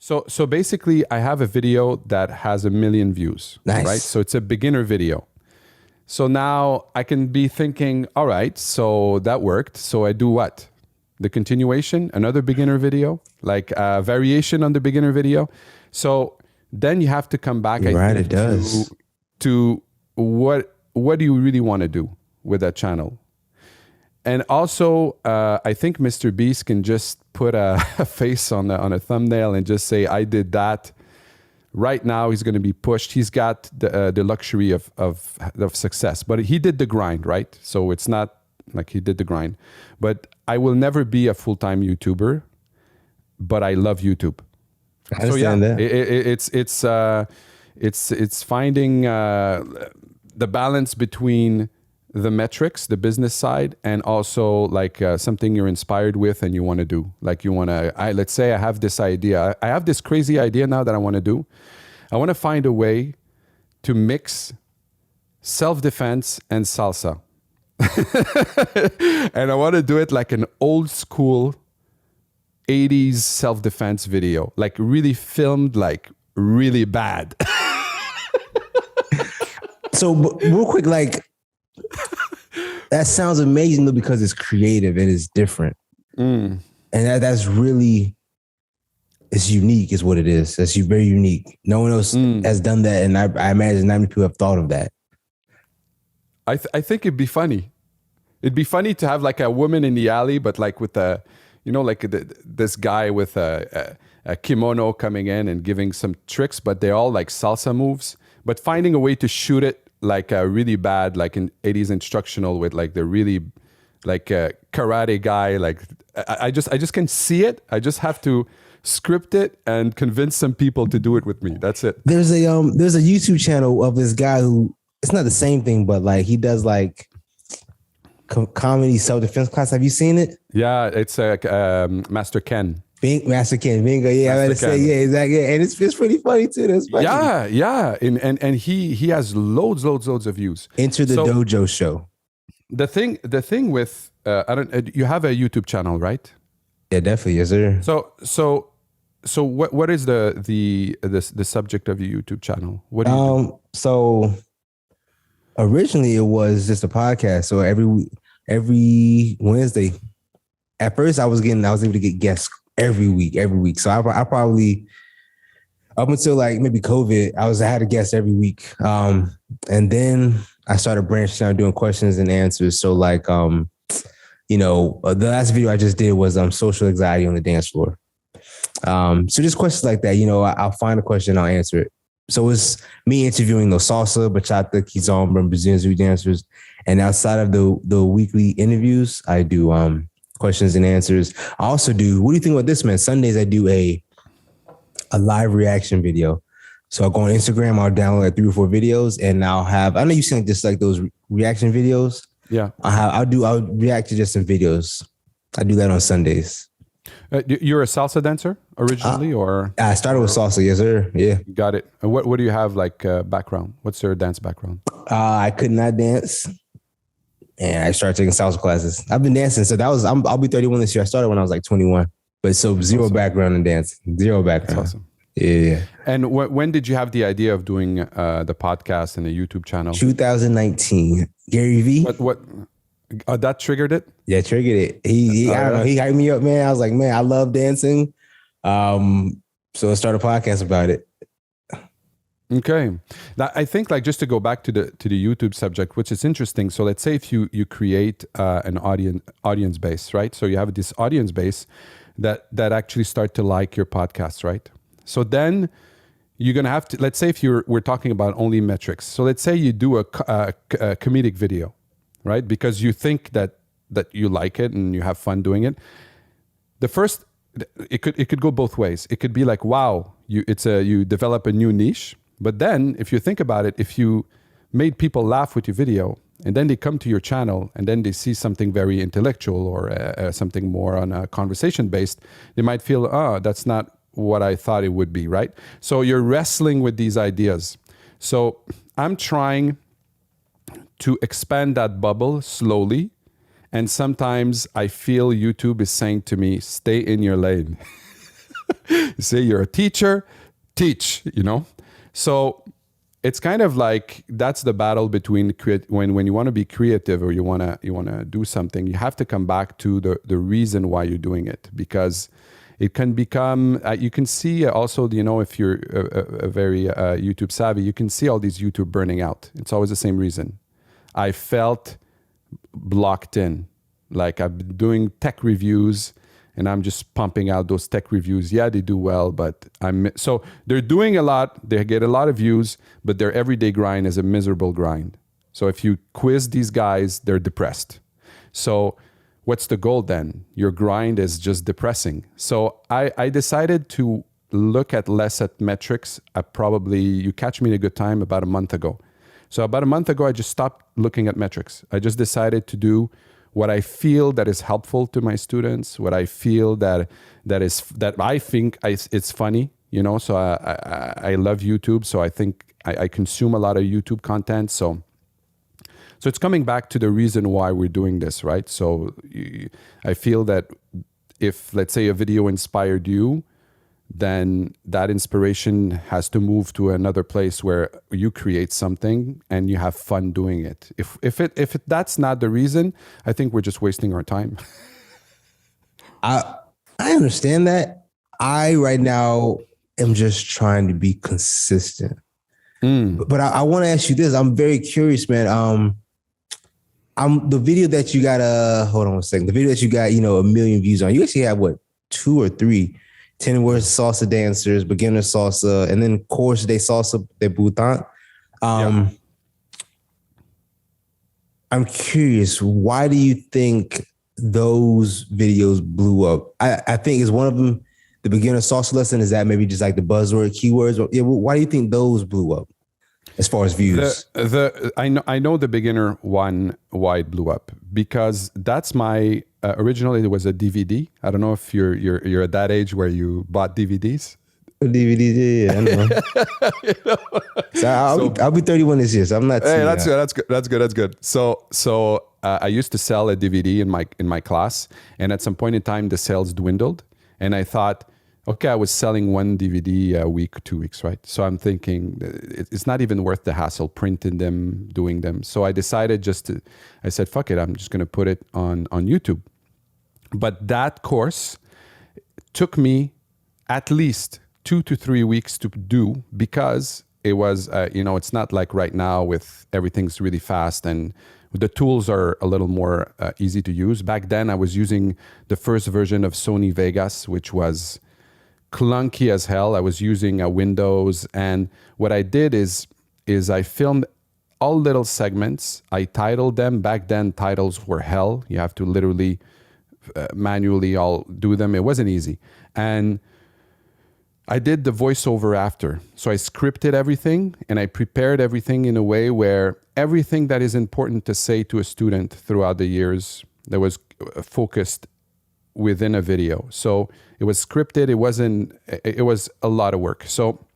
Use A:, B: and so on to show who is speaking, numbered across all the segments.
A: So basically, I have a video that has 1 million views.
B: Nice.
A: Right. So it's a beginner video. So now I can be thinking, all right, so that worked. So I do what? The continuation, another beginner video, like a variation on the beginner video. So then you have to come back.
B: You're
A: I
B: right,
A: think,
B: it does.
A: to what do you really want to do with that channel? And also, I think Mr. Beast can just put a face on a thumbnail and just say, I did that. Right now, he's going to be pushed. He's got the luxury of success, but he did the grind, right? So it's not like he did the grind. But I will never be a full-time YouTuber, but I love YouTube.
B: I understand that.
A: It's finding the balance between the metrics, the business side, and also like something you're inspired with and you want to do. Like you want to, let's say I have this idea. I have this crazy idea now that I want to do. I want to find a way to mix self-defense and salsa. And I want to do it like an old school 80s self-defense video, like really filmed, like really bad.
B: So real quick, like, that sounds amazing though, because it's creative and it's different. And that's really, it's unique is what it is. That's very unique. No one else has done that. And I imagine not many people have thought of that.
A: I think it'd be funny. It'd be funny to have like a woman in the alley, but like with this guy with a kimono coming in and giving some tricks, but they're all like salsa moves, but finding a way to shoot it like a really bad, like an 80s instructional with like the really like a karate guy. Like I just can see it. I just have to script it and convince some people to do it with me. That's it.
B: There's a YouTube channel of this guy who, it's not the same thing, but like he does like comedy self-defense class. Have you seen it?
A: Yeah, it's Master Ken.
B: Master Ken, bingo. Yeah, I gotta say, yeah, exactly. Yeah. And it's pretty funny too. That's funny.
A: Yeah. And he has loads of views.
B: Enter the Dojo show.
A: The thing with you have a YouTube channel, right?
B: Yeah, definitely, yes, sir.
A: So what is the subject of your YouTube channel? What do you do?
B: So originally it was just a podcast. So every Wednesday, at first I was able to get guests every week. So I probably, up until like maybe COVID, I had a guest every week. And then I started branching out doing questions and answers. So like, the last video I just did was social anxiety on the dance floor. So just questions like that, I'll find a question, I'll answer it. So it's me interviewing those salsa, bachata, kizomba, and Brazilian Zulu dancers. And outside of the weekly interviews, I do questions and answers. I also do, what do you think about this, man? Sundays, I do a live reaction video. So I'll go on Instagram, I'll download like 3 or 4 videos, and I know you've seen just like those reaction videos.
A: Yeah.
B: I'll react to just some videos. I do that on Sundays.
A: You're a salsa dancer originally, or?
B: I started with salsa, yes, sir. Yeah.
A: Got it. And what do you have like background? What's your dance background?
B: I could not dance, and I started taking salsa classes. I've been dancing, so I'll be 31 this year. I started when I was like 21, but so zero background in dancing, zero background.
A: That's awesome.
B: Yeah.
A: And when did you have the idea of doing the podcast and the YouTube channel?
B: 2019. Gary V.
A: What? That triggered it?
B: Yeah, triggered it. He I don't know. He hyped me up, man. I was like, man, I love dancing. So I started a podcast about it.
A: Okay. Now, I think like just to go back to the YouTube subject, which is interesting. So let's say if you create an audience base, right? So you have this audience base that actually start to like your podcast, right? So then you're going to have to, let's say if we're talking about only metrics. So let's say you do a comedic video, right? Because you think that you like it and you have fun doing it. It could go both ways. It could be like, wow, you develop a new niche. But then if you think about it, if you made people laugh with your video and then they come to your channel and then they see something very intellectual or something more on a conversation based, they might feel, oh, that's not what I thought it would be, right? So you're wrestling with these ideas. So I'm trying to expand that bubble slowly. And sometimes I feel YouTube is saying to me, stay in your lane. You say you're a teacher, teach, you know? So it's kind of like that's the battle between when you want to be creative or you want to do something, you have to come back to the reason why you're doing it, because it can become you can see also, you know, if you're a very YouTube savvy, you can see all these YouTube burning out. It's always the same reason. I felt blocked in, like I've been doing tech reviews and I'm just pumping out those tech reviews. Yeah, they do well, but so they're doing a lot. They get a lot of views, but their everyday grind is a miserable grind. So if you quiz these guys, they're depressed. So what's the goal then? Your grind is just depressing. So I decided to look at less at metrics. You catch me in a good time, about a month ago. So about a month ago, I just stopped looking at metrics. I just decided to do what I feel that is helpful to my students, what I feel that I think it's funny, you know. So I love YouTube, so I think I consume a lot of YouTube content. So it's coming back to the reason why we're doing this, right? So I feel that if, let's say, a video inspired you, then that inspiration has to move to another place where you create something and you have fun doing it. If that's not the reason, I think we're just wasting our time.
B: I understand that. I right now am just trying to be consistent. But I want to ask you this. I'm very curious, man. The video that you got hold on a second. The video that you got, you know, 1 million views on. You actually have what, 2 or 3 10 words salsa dancers, beginner salsa, and then course de salsa de Bhutan. I'm curious, why do you think those videos blew up? I think is one of them the beginner salsa lesson? Is that maybe just like the buzzword keywords? Why do you think those blew up as far as views?
A: I know the beginner one, why it blew up, because that's my originally it was a DVD. I don't know if you're at that age where you bought DVDs.
B: DVDs, yeah, I know. You know? I'll be 31 this year, so I'm not.
A: Hey, that's good. So I used to sell a DVD in my class, and at some point in time, the sales dwindled, and I thought, okay, I was selling 1 DVD a week, 2 weeks, right? So I'm thinking it's not even worth the hassle printing them, doing them. So I decided I said, fuck it, I'm just going to put it on YouTube. But that course took me at least 2 to 3 weeks to do, because it was, it's not like right now with everything's really fast and the tools are a little more easy to use. Back then, I was using the first version of Sony Vegas, which was clunky as hell. I was using Windows, and what I did is I filmed all little segments. I titled them. Back then, titles were hell. You have to literally manually all do them. It wasn't easy. And I did the voiceover after. So I scripted everything and I prepared everything in a way where everything that is important to say to a student throughout the years that was focused within a video. So it was scripted. It was a lot of work. So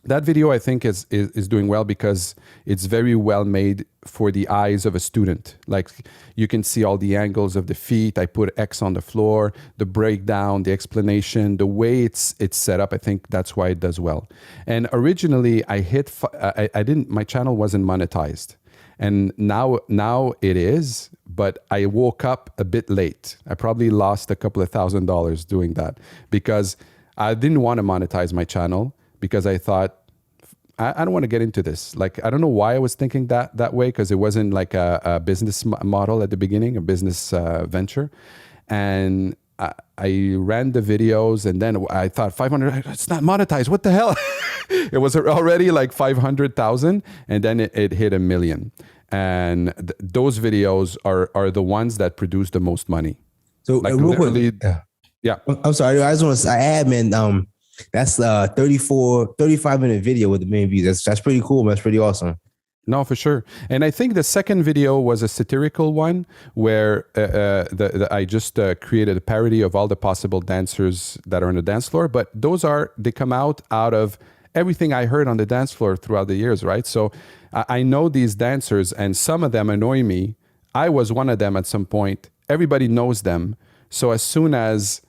A: that video, I think, is doing well because it's very well made for the eyes of a student. Like, you can see all the angles of the feet. I put X on the floor, the breakdown, the explanation, the way it's set up. I think that's why it does well. And originally, my channel wasn't monetized. And now it is, but I woke up a bit late. I probably lost a couple of $1,000 doing that because I didn't want to monetize my channel, because I thought, I don't want to get into this. Like, I don't know why I was thinking that way, because it wasn't like a business model at the beginning, a business venture. And I ran the videos, and then I thought 500, it's not monetized. What the hell? It was already like 500,000, and then it hit 1 million. And those videos are the ones that produce the most money.
B: So
A: like,
B: real quick,
A: yeah.
B: I'm sorry. I just want to add, man. That's 35-minute video with 1 million views. That's pretty cool. That's pretty awesome.
A: No, for sure. And I think the second video was a satirical one where I just created a parody of all the possible dancers that are on the dance floor. But they come out of everything I heard on the dance floor throughout the years, right? So I know these dancers, and some of them annoy me. I was one of them at some point. Everybody knows them. So as soon as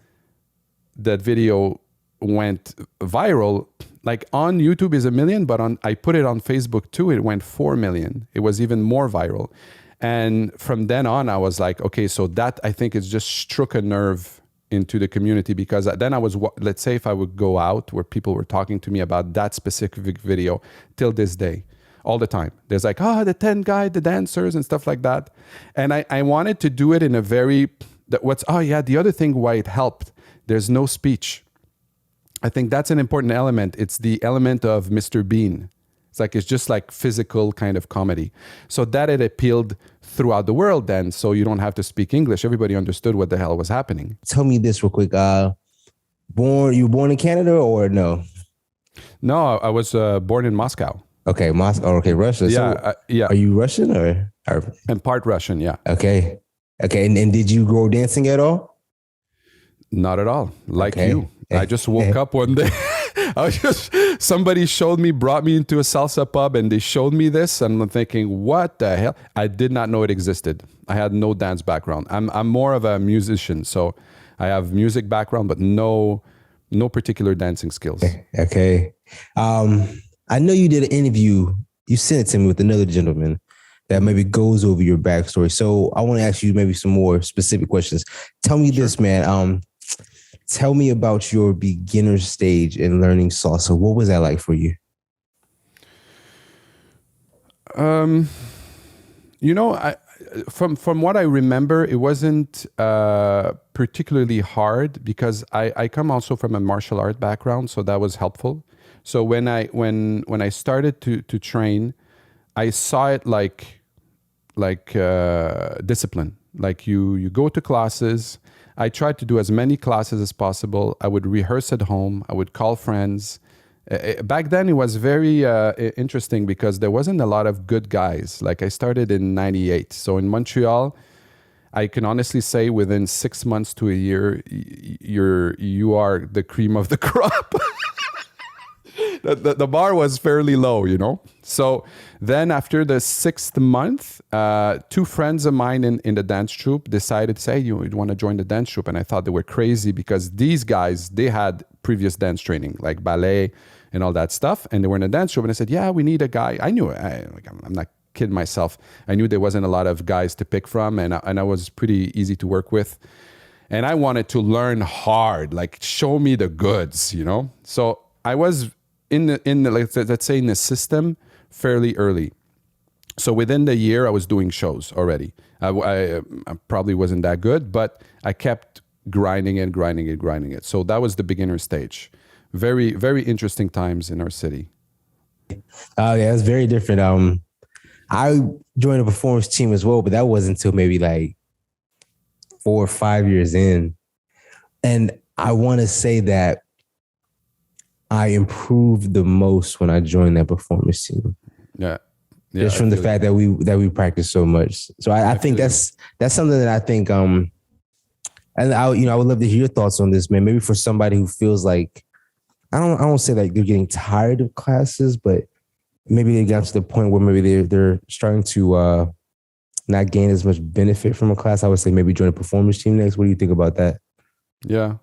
A: that video went viral. Like on YouTube is 1 million, but I put it on Facebook too. It went 4 million. It was even more viral. And from then on, I was like, okay, so that I think is just struck a nerve into the community, because then I was, let's say if I would go out where people were talking to me about that specific video till this day, all the time. There's like, the 10 guy, the dancers and stuff like that. And I wanted to do it in a very, the other thing why it helped, there's no speech. I think that's an important element. It's the element of Mr. Bean. It's just like physical kind of comedy. So that it appealed throughout the world then. So you don't have to speak English. Everybody understood what the hell was happening.
B: Tell me this real quick. You were born in Canada or no?
A: No, I was born in Moscow.
B: Okay, Moscow. Okay, Russia.
A: Yeah,
B: yeah. Are you Russian or?
A: I'm part Russian, yeah.
B: Okay. And did you grow dancing at all?
A: Not at all. Like you. I just woke up one day. Somebody brought me into a salsa pub and they showed me this, and I'm thinking, what the hell? I did not know it existed. I had no dance background. I'm more of a musician, so I have music background, but no particular dancing skills.
B: Okay. I know you did an interview. You sent it to me with another gentleman that maybe goes over your backstory. So I want to ask you maybe some more specific questions. Tell me this, man. Tell me about your beginner stage in learning salsa. What was that like for you?
A: From what I remember, it wasn't particularly hard, because I come also from a martial art background, so that was helpful. So when I started to train, I saw it like discipline. Like you go to classes. I tried to do as many classes as possible. I would rehearse at home. I would call friends. Back then, it was very interesting because there wasn't a lot of good guys. Like I started in 98. So in Montreal, I can honestly say within 6 months to a year, you are the cream of the crop. The bar was fairly low, So then after the 6th month, 2 friends of mine in the dance troupe decided to say, you'd want to join the dance troupe. And I thought they were crazy, because these guys, they had previous dance training, like ballet and all that stuff. And they were in a dance troupe. And I said, yeah, we need a guy. I knew it. I'm not kidding myself. I knew there wasn't a lot of guys to pick from. And I was pretty easy to work with. And I wanted to learn hard, like show me the goods, So I was in the let's say in the system fairly early. So within the year, I was doing shows already. I probably wasn't that good, but I kept grinding it. So that was the beginner stage. Very, very interesting times in our city.
B: Yeah, it's very different. I joined a performance team as well, but that wasn't until maybe like 4 or 5 years in. And I want to say that I improved the most when I joined that performance team.
A: Yeah.
B: Just from the fact that we practice so much. So I think that's something that I think and I would love to hear your thoughts on this, man. Maybe for somebody who feels like I don't say like they're getting tired of classes, but maybe they got to the point where maybe they're starting to not gain as much benefit from a class. I would say maybe join a performance team next. What do you think about that?
A: Yeah.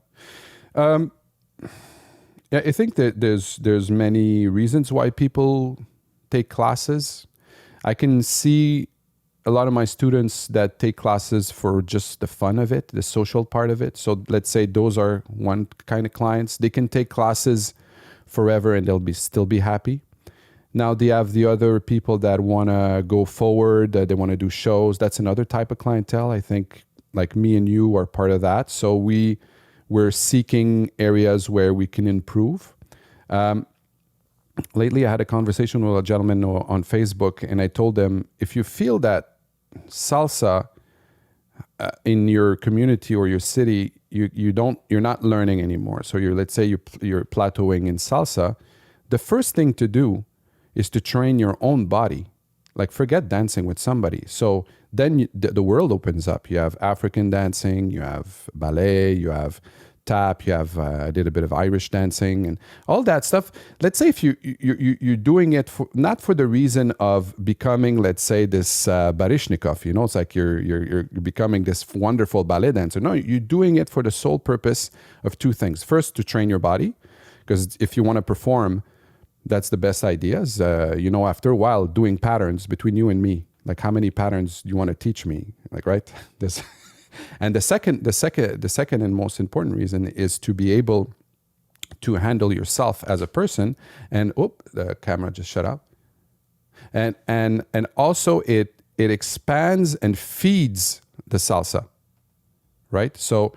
A: Yeah, I think that there's many reasons why people take classes. I can see a lot of my students that take classes for just the fun of it, the social part of it. So let's say those are one kind of clients. They can take classes forever and they'll still be happy. Now they have the other people that want to go forward, they want to do shows. That's another type of clientele. I think like me and you are part of that. So we're seeking areas where we can improve. Lately, I had a conversation with a gentleman on Facebook, and I told them, if you feel that salsa in your community or your city, you're not learning anymore. So let's say you're plateauing in salsa. The first thing to do is to train your own body. Like forget dancing with somebody. So then the world opens up. You have African dancing, you have ballet, you have tap, you have I did a bit of Irish dancing and all that stuff. Let's say if you're doing it not for the reason of becoming, let's say, this Baryshnikov, it's like you're becoming this wonderful ballet dancer. No, you're doing it for the sole purpose of 2 things. First, to train your body, Because if you want to perform, that's the best ideas. After a while, doing patterns between you and me, like how many patterns do you want to teach me? Like, right? This, and the second and most important reason is to be able to handle yourself as a person. And the camera just shut up. And also it expands and feeds the salsa, right? So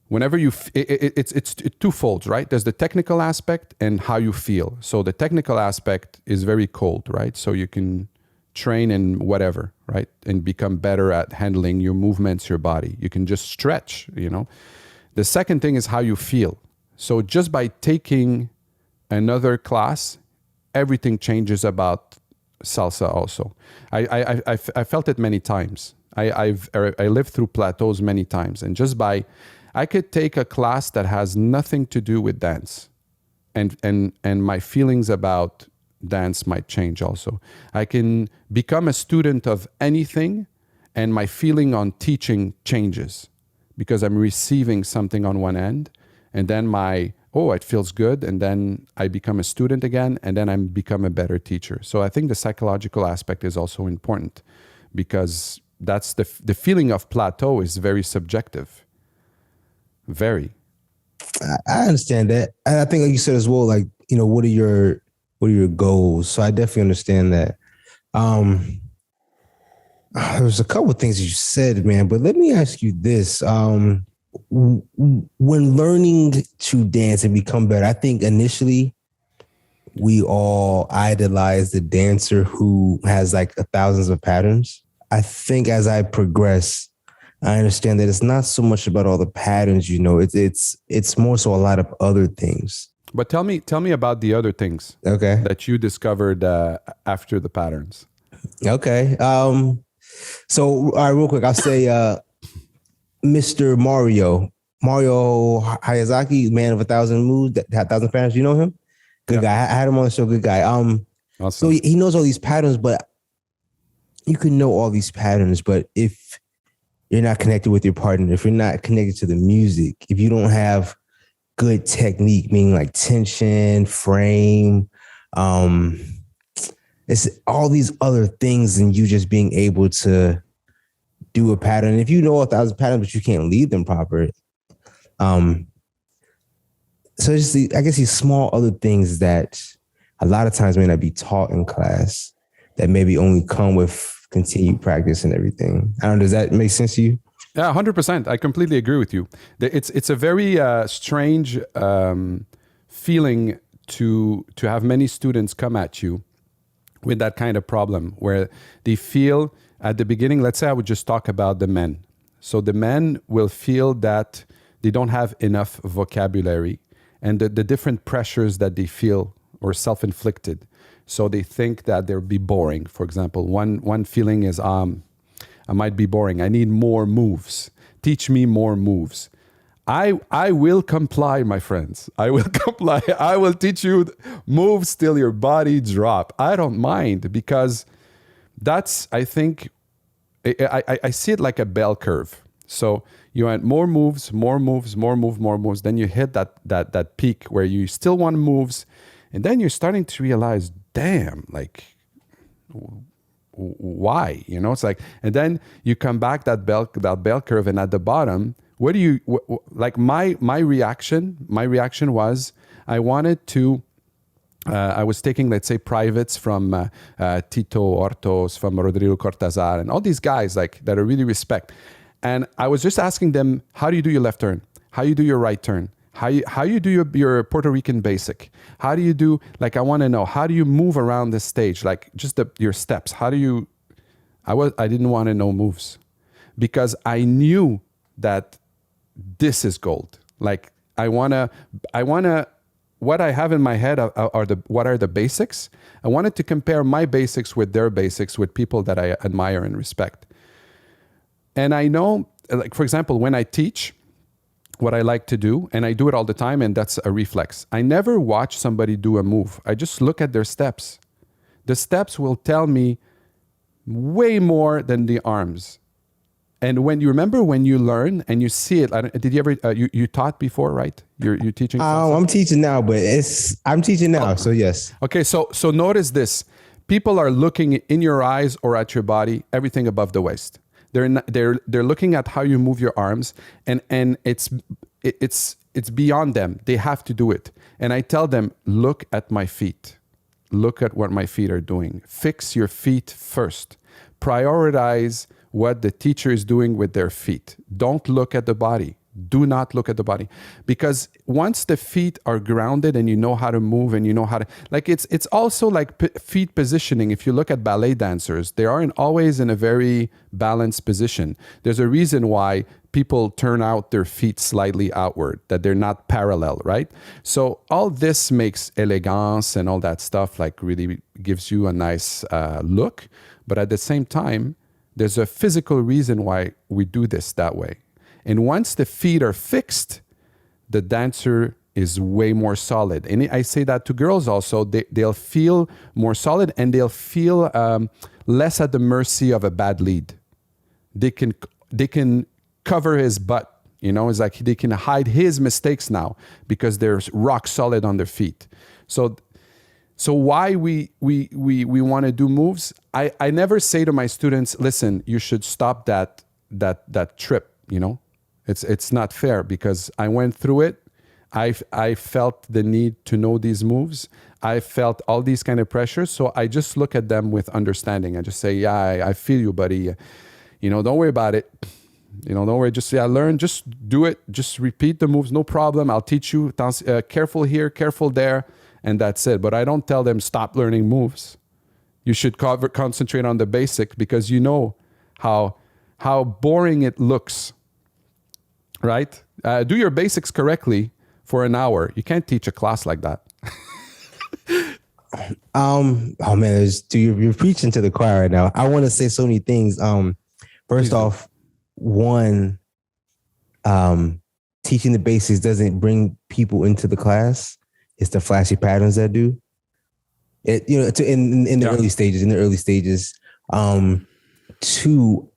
A: whenever it's twofold, right? There's the technical aspect and how you feel. So the technical aspect is very cold, right? So you can train in whatever, right? And become better at handling your movements, your body. You can just stretch, The second thing is how you feel. So just by taking another class, everything changes about salsa also. I felt it many times. I lived through plateaus many times. And just I could take a class that has nothing to do with dance, and my feelings about dance might change also. I can become a student of anything, and my feeling on teaching changes because I'm receiving something on one end, and then it feels good, and then I become a student again, and then I become a better teacher. So I think the psychological aspect is also important, because that's the feeling of plateau is very subjective. Very.
B: I understand that. I think, like you said as well, like, what are your goals? So I definitely understand that. There was a couple of things you said, man, but let me ask you this. When learning to dance and become better, I think initially we all idolize the dancer who has like thousands of patterns. I think as I progress, I understand that it's not so much about all the patterns, it's more so a lot of other things.
A: But tell me about the other things,
B: okay,
A: that you discovered after the patterns.
B: Okay. So, all right, real quick, I'll say Mr. Mario Hayazaki, man of 1,000 moves, that 1,000 patterns. You know him? Good guy. I had him on the show. Good guy.
A: Awesome.
B: So he knows all these patterns, but you can know all these patterns, but if you're not connected with your partner, if you're not connected to the music, if you don't have good technique, meaning like tension, frame, it's all these other things than you just being able to do a pattern. If you know 1,000 patterns, but you can't lead them proper. So just I guess these small other things that a lot of times may not be taught in class that maybe only come with continued practice and everything. I don't know, does that make sense to you?
A: Yeah, 100%. I completely agree with you. It's a very strange feeling to have many students come at you with that kind of problem, where they feel at the beginning, let's say I would just talk about the men. So the men will feel that they don't have enough vocabulary, and the different pressures that they feel or self-inflicted. So they think that they'll be boring. For example, one feeling is, I might be boring. I need more moves. Teach me more moves. I will comply, my friends. I will comply. I will teach you moves till your body drop. I don't mind, because that's, I think, I see it like a bell curve. So you want more moves, more moves, more moves, more moves. Then you hit that peak where you still want moves. And then you're starting to realize, damn, like, why? It's like, and then you come back that bell curve, and at the bottom, what do you like? My reaction was, I wanted to. I was taking, let's say, privates from Tito Ortos, from Rodrigo Cortazar, and all these guys like that I really respect. And I was just asking them, how do you do your left turn? How you do your right turn? How you do your Puerto Rican basic? How do you do, like, I want to know, how do you move around the stage? Like, just your steps. How do you, I didn't want to know moves, because I knew that this is gold. Like, I want to, what I have in my head what are the basics. I wanted to compare my basics with their basics, with people that I admire and respect. And I know, like, for example, when I teach, what I like to do, and I do it all the time, and that's a reflex. I never watch somebody do a move. I just look at their steps. The steps will tell me way more than the arms. And when you remember when you learn and you see it, did you ever you taught before, right? You're teaching.
B: I'm teaching now, but I'm teaching now. So yes.
A: Okay, so notice this: people are looking in your eyes or at your body, everything above the waist. They're looking at how you move your arms, and it's beyond them. They have to do it. And I tell them, look at my feet. Look at what my feet are doing. Fix your feet first. Prioritize what the teacher is doing with their feet. Don't look at the body. Do not look at the body. Because once the feet are grounded and you know how to move and you know how to, like it's also like feet positioning. If you look at ballet dancers, they aren't always in a very balanced position. There's a reason why people turn out their feet slightly outward, that they're not parallel, right? So all this makes elegance and all that stuff like really gives you a nice look. But at the same time, there's a physical reason why we do this that way. And once the feet are fixed, the dancer is way more solid. And I say that to girls also. They'll feel more solid and they'll feel less at the mercy of a bad lead. They can cover his butt. You know, it's like they can hide his mistakes now because they're rock solid on their feet. So why we want to do moves? I never say to my students, listen, you should stop that trip. You know, it's not fair because I went through it. I felt the need to know these moves. I felt all these kind of pressures. So I just look at them with understanding. I just say, yeah, I feel you, buddy. You know, don't worry about it. You know, don't worry. Just learn. Just do it. Just repeat the moves. No problem. I'll teach you. Careful here, careful there, and that's it. But I don't tell them stop learning moves. You should concentrate on the basic because you know how boring it looks, right? Do your basics correctly for an hour. You can't teach a class like that.
B: Oh man, you're preaching to the choir right now. I want to say so many things. First off, one, teaching the basics doesn't bring people into the class. It's the flashy patterns that do it. You know, in the early stages. Two,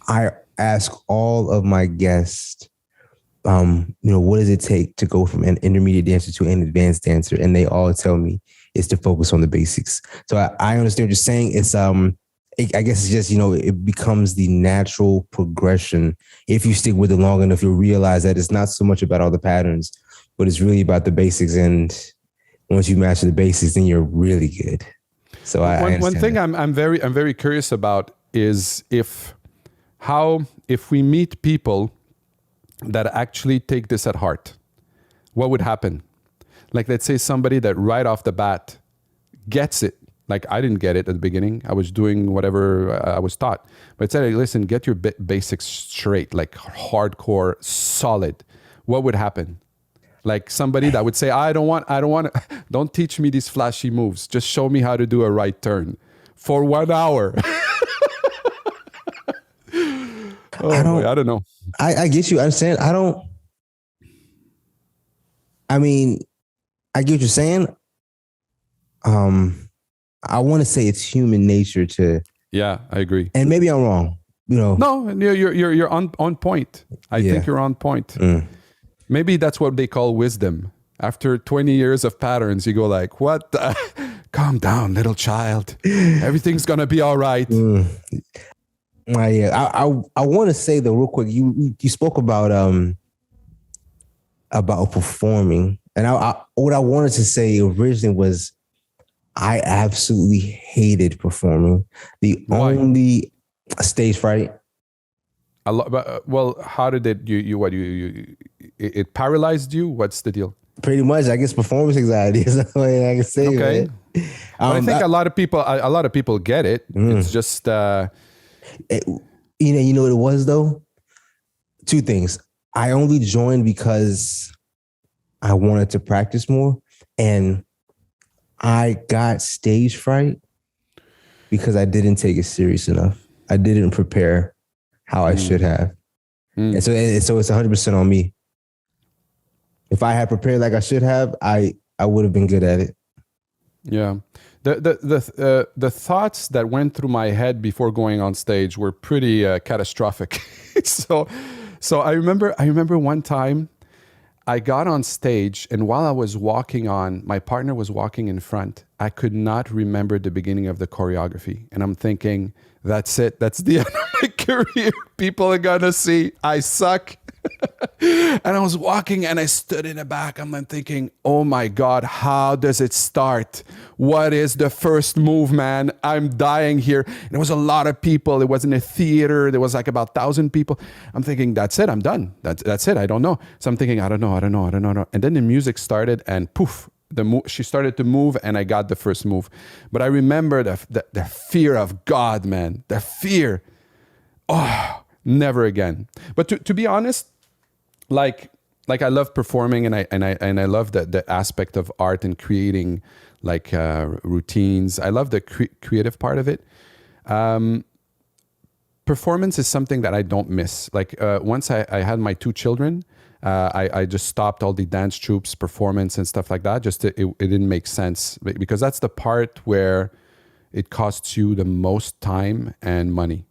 B: I ask all of my guests, you know, what does it take to go from an intermediate dancer to an advanced dancer? And they all tell me it's to focus on the basics. So I understand what you're saying. It's I guess it's just, you know, it becomes the natural progression. If you stick with it long enough, you'll realize that it's not so much about all the patterns, but it's really about the basics. And once you master the basics, then you're really good. So
A: one thing I'm very curious about is if we meet people that actually take this at heart, what would happen? Like, let's say somebody that right off the bat gets it. Like, I didn't get it at the beginning. I was doing whatever I was taught. But said, hey, listen, get your basics straight, like hardcore, solid. What would happen? Like somebody that would say, I don't want don't teach me these flashy moves. Just show me how to do a right turn for 1 hour. I don't know.
B: I get you. I understand. I mean, I get what you're saying. I want to say it's human nature to. Yeah,
A: I agree.
B: And maybe I'm wrong. You know.
A: No, you're on point. I think you're on point. Mm. Maybe that's what they call wisdom. After 20 years of patterns, you go like, "What? Calm down, little child. Everything's gonna be all right."
B: Mm. I want to say though, real quick, you spoke about performing, and what I wanted to say originally was I absolutely hated performing. The only stage fright.
A: Well, how did it? It paralyzed you? What's the deal?
B: Pretty much, I guess performance anxiety is the way I can say.
A: Okay, I think a lot of people get it. It's just. You know what it was though? Two things. I only joined because I wanted to practice more, and I got stage fright because I didn't take it serious enough. I didn't prepare how I should have. And so it's 100% on me. If I had prepared like I should have, I would have been good at it. Yeah. The thoughts that went through my head before going on stage were pretty catastrophic. so I remember one time I got on stage, and while I was walking on, my partner was walking in front. I could not remember the beginning of the choreography. And I'm thinking, that's it. That's the end of my career. People are going to see I suck. And I was walking and I stood in the back. I'm then thinking, oh my God, how does it start? What is the first move, man? I'm dying here. And there was a lot of people. It wasn't a theater. There was like about 1,000 people. I'm thinking, that's it. I'm done. That's it. I don't know. So I'm thinking, I don't know. And then the music started and poof, she started to move and I got the first move. But I remember the fear of God, man. The fear. Oh, never again. But to be honest, like I love performing and I love the aspect of art and creating like routines. I love the creative part of it. Performance is something that I don't miss. Like once I had my 2 children, I just stopped all the dance troops performance and stuff like that. Just it didn't make sense because that's the part where it costs you the most time and money.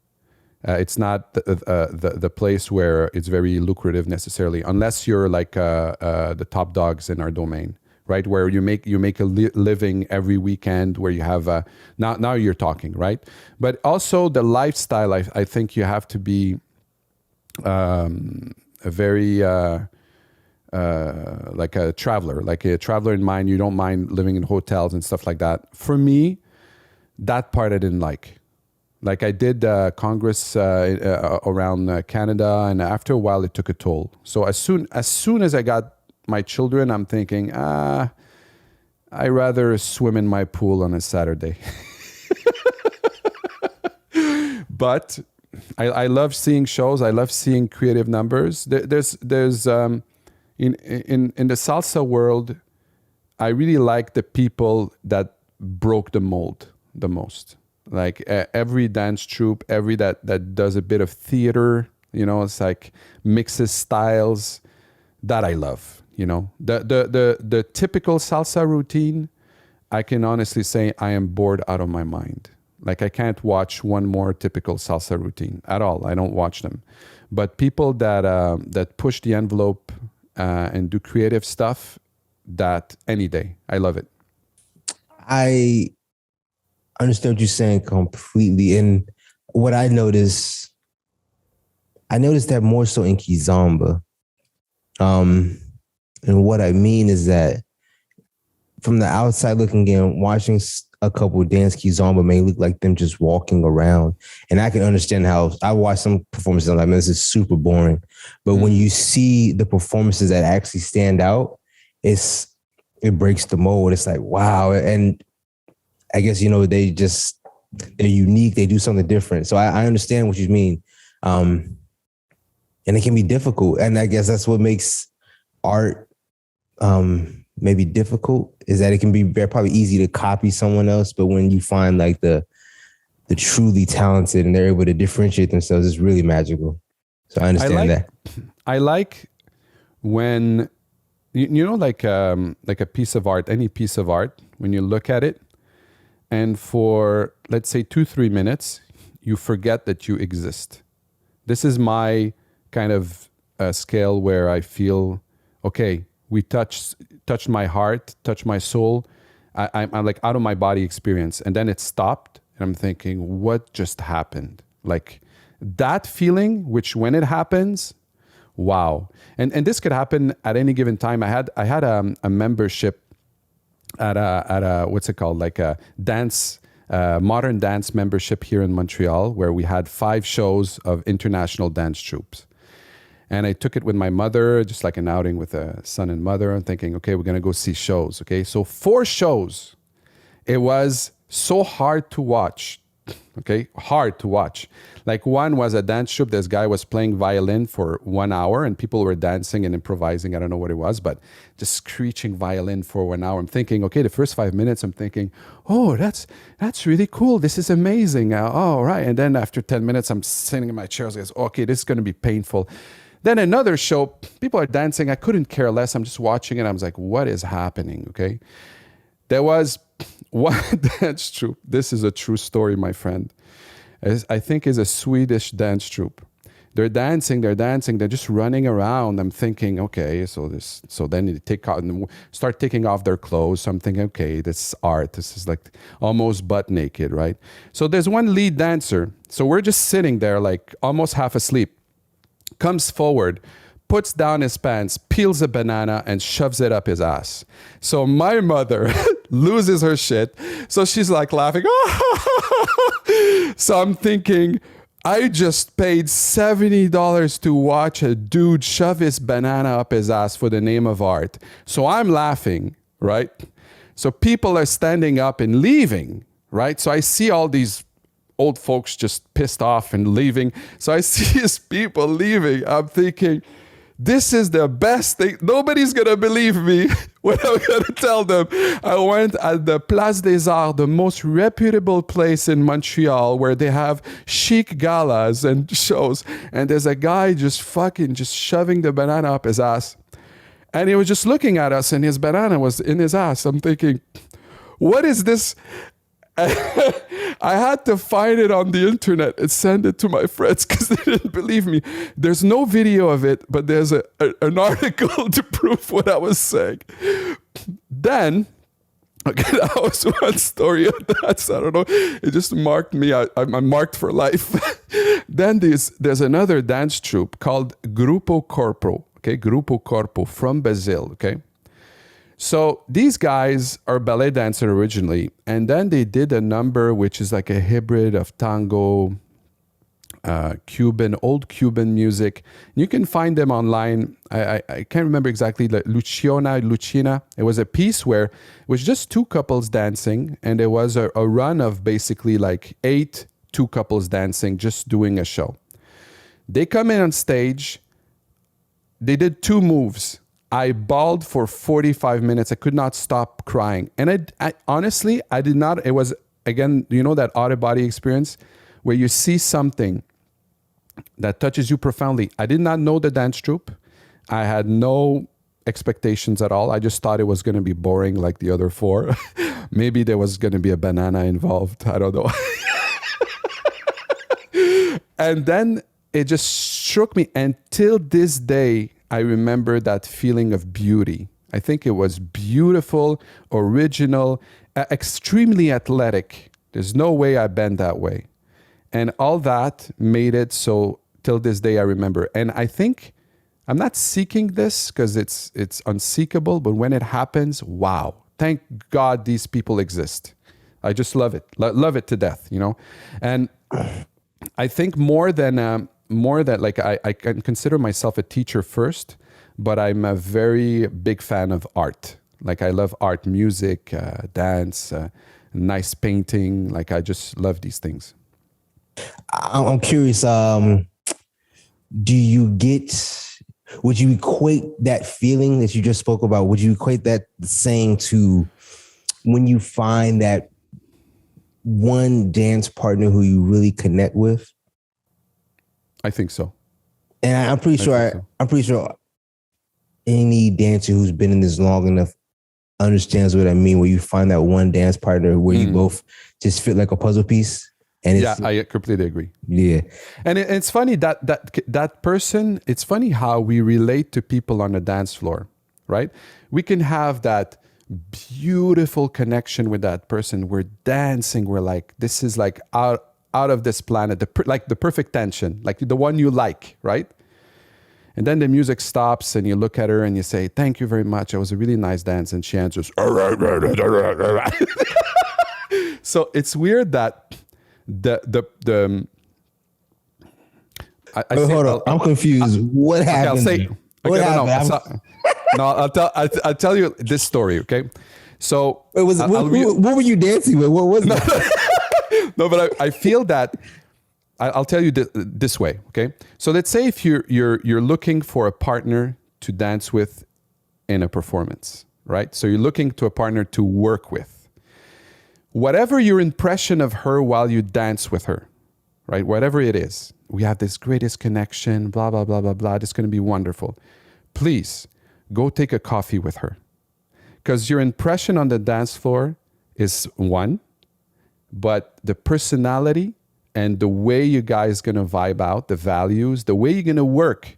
A: It's not the place where it's very lucrative necessarily, unless you're like the top dogs in our domain, right? Where you make a living every weekend, where you have now you're talking, right? But also the lifestyle, I think you have to be a very like a traveler in mind. You don't mind living in hotels and stuff like that. For me, that part I didn't like. Like I did Congress around Canada, and after a while it took a toll. So as soon as I got my children, I'm thinking, I rather swim in my pool on a Saturday. But I love seeing shows. I love seeing creative numbers. There's in the salsa world, I really like the people that broke the mold the most. Like every dance troupe, every that does a bit of theater, it's like mixes styles that I love. The typical salsa routine, I can honestly say I am bored out of my mind. Like I can't watch one more typical salsa routine at all. I don't watch them. But people that push the envelope and do creative stuff, that any day, I love it.
B: I understand what you're saying completely. And what I noticed that more so in Kizomba. And what I mean is that from the outside looking in, watching a couple dance Kizomba may look like them just walking around. And I can understand how I watch some performances and I'm like, man, this is super boring. But when you see the performances that actually stand out, it breaks the mold. It's like, wow. And I guess, they're unique. They do something different. So I understand what you mean. And it can be difficult. And I guess that's what makes art maybe difficult, is that it can be probably easy to copy someone else. But when you find like the truly talented and they're able to differentiate themselves, it's really magical. So I understand that.
A: I like when, like a piece of art, any piece of art, when you look at it, and for, let's say, 2-3 minutes, you forget that you exist. This is my kind of scale where I feel, okay, we touched my heart, touched my soul. I'm like out of my body experience. And then it stopped. And I'm thinking, what just happened? Like that feeling, which when it happens, wow. And this could happen at any given time. I had a membership at a what's it called, like a dance modern dance membership here in Montreal, where we had 5 shows of international dance troupes. And I took it with my mother, just like an outing with a son and mother. I'm thinking, okay, we're gonna go see shows. Okay, so 4 shows. It was so hard to watch. Okay, hard to watch. Like one was a dance troupe. This guy was playing violin for 1 hour and people were dancing and improvising. I don't know what it was, but just screeching violin for 1 hour. I'm thinking, okay, the first 5 minutes, I'm thinking, oh, that's really cool. This is amazing. Oh, right. And then after 10 minutes, I'm sitting in my chair. I was like, okay, this is going to be painful. Then another show, people are dancing. I couldn't care less. I'm just watching it. I was like, what is happening? Okay. There was one dance troupe, this is a true story, my friend, I think is a Swedish dance troupe. They're dancing, they're just running around. I'm thinking, okay, so then they take out and start taking off their clothes. So I'm thinking, okay, this is art. This is like almost butt naked, right? So there's one lead dancer. So we're just sitting there like almost half asleep. Comes forward, puts down his pants, peels a banana and shoves it up his ass. So my mother loses her shit. So she's like laughing. So I'm thinking, I just paid $70 to watch a dude shove his banana up his ass for the name of art. So I'm laughing, right? So people are standing up and leaving, right? So I see all these old folks just pissed off and leaving. So I see these people leaving. I'm thinking, this is the best thing. Nobody's going to believe me when I'm going to tell them. I went at the Place des Arts, the most reputable place in Montreal where they have chic galas and shows. And there's a guy just shoving the banana up his ass. And he was just looking at us and his banana was in his ass. I'm thinking, what is this? I had to find it on the internet and send it to my friends because they didn't believe me. There's no video of it, but there's an article to prove what I was saying. Then, okay, that was one story of that. So I don't know. It just marked me. I'm marked for life. Then there's another dance troupe called Grupo Corpo. Okay, Grupo Corpo from Brazil. Okay. So these guys are ballet dancers originally, and then they did a number which is like a hybrid of tango, old Cuban music. You can find them online. I can't remember exactly, like Lucina. It was a piece where it was just two couples dancing, and there was a run of basically like 8 two couples dancing, just doing a show. They come in on stage. They did 2 moves. I bawled for 45 minutes. I could not stop crying. And I honestly, I did not, it was, again, you know, that out-of-body experience where you see something that touches you profoundly. I did not know the dance troupe. I had no expectations at all. I just thought it was going to be boring like the other 4. Maybe there was going to be a banana involved. I don't know. And then it just shook me. And till this day, I remember that feeling of beauty. I think it was beautiful, original, extremely athletic. There's no way I bend that way. And all that made it so till this day I remember. And I think I'm not seeking this because it's unseekable, but when it happens, wow. Thank God these people exist. I just love it. Love it to death, you know? And I think more than like I can consider myself a teacher first, but I'm a very big fan of art. Like I love art, music, dance, nice painting. Like I just love these things.
B: I'm curious. Would you equate that feeling that you just spoke about? Would you equate that saying to when you find that one dance partner who you really connect with?
A: I think so.
B: And I'm pretty sure any dancer who's been in this long enough understands what I mean, where you find that one dance partner where you both just fit like a puzzle piece. And
A: yeah, I completely agree.
B: Yeah.
A: And it's funny that person, it's funny how we relate to people on the dance floor, right? We can have that beautiful connection with that person. We're dancing. We're like, this is like out of this planet, like the perfect tension, like the one you like, right? And then the music stops and you look at her and you say, thank you very much. It was a really nice dance. And she answers, so it's weird that
B: hold on. I'm confused. What happened?
A: I'll tell you this story. Okay. So
B: what were you dancing with? What was it?
A: No, but I feel that I'll tell you this way. Okay. So let's say if you're looking for a partner to dance with in a performance, right? So you're looking to a partner to work with. Whatever your impression of her while you dance with her, right? Whatever it is, we have this greatest connection, blah, blah, blah, blah, blah. It's going to be wonderful. Please go take a coffee with her. Because your impression on the dance floor is one, but the personality and the way you guys gonna vibe out, the values, the way you're gonna work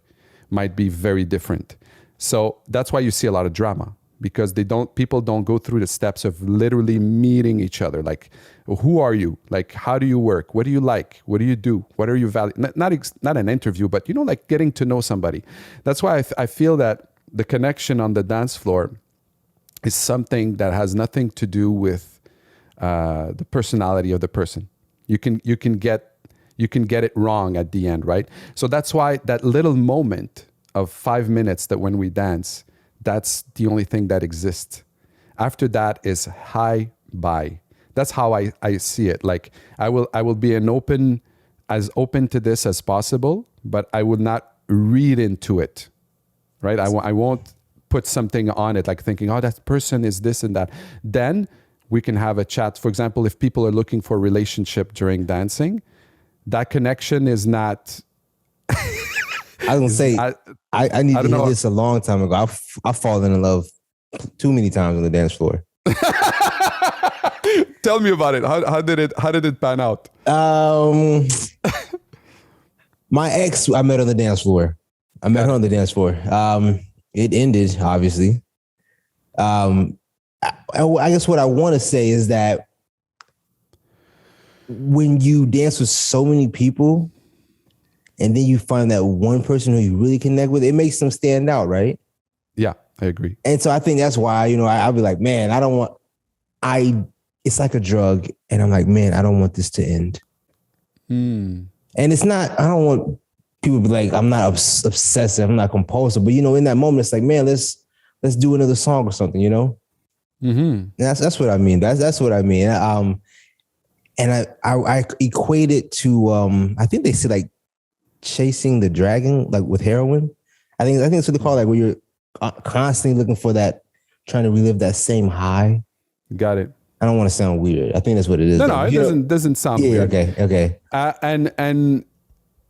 A: might be very different. So that's why you see a lot of drama, because people don't go through the steps of literally meeting each other. Like, who are you? Like, how do you work? What do you like? What do you do? What are your values? Not an interview, but like getting to know somebody. That's why I feel that the connection on the dance floor is something that has nothing to do with the personality of the person. You can get it wrong at the end, right? So that's why that little moment of 5 minutes that when we dance, that's the only thing that exists. After that is hi, bye. That's how I see it. Like I will be as open to this as possible, but I will not read into it, right? I won't put something on it, like thinking, oh, that person is this and that. Then we can have a chat. For example, if people are looking for a relationship during dancing, that connection is not...
B: I was gonna say, I need to hear this a long time ago. I've fallen in love too many times on the dance floor.
A: Tell me about it. How did it pan out?
B: My ex, I met on the dance floor. I met her on the dance floor. It ended, obviously. I guess what I want to say is that when you dance with so many people, and then you find that one person who you really connect with, it makes them stand out, right?
A: Yeah, I agree. And
B: so I think that's why, I'll be like, man, it's like a drug. And I'm like, man, I don't want this to end. And it's not, I don't want people to be like, I'm not obsessive, I'm not compulsive. But, in that moment, it's like, man, let's do another song or something, Mm-hmm. And that's what I mean. That's what I mean. And I equate it to, I think they say like, chasing the dragon, like with heroin. I think it's what they call it, like where you're constantly looking for that, trying to relive that same high.
A: Got it.
B: I don't want to sound weird. I think that's what it is.
A: No, it doesn't sound weird.
B: Okay.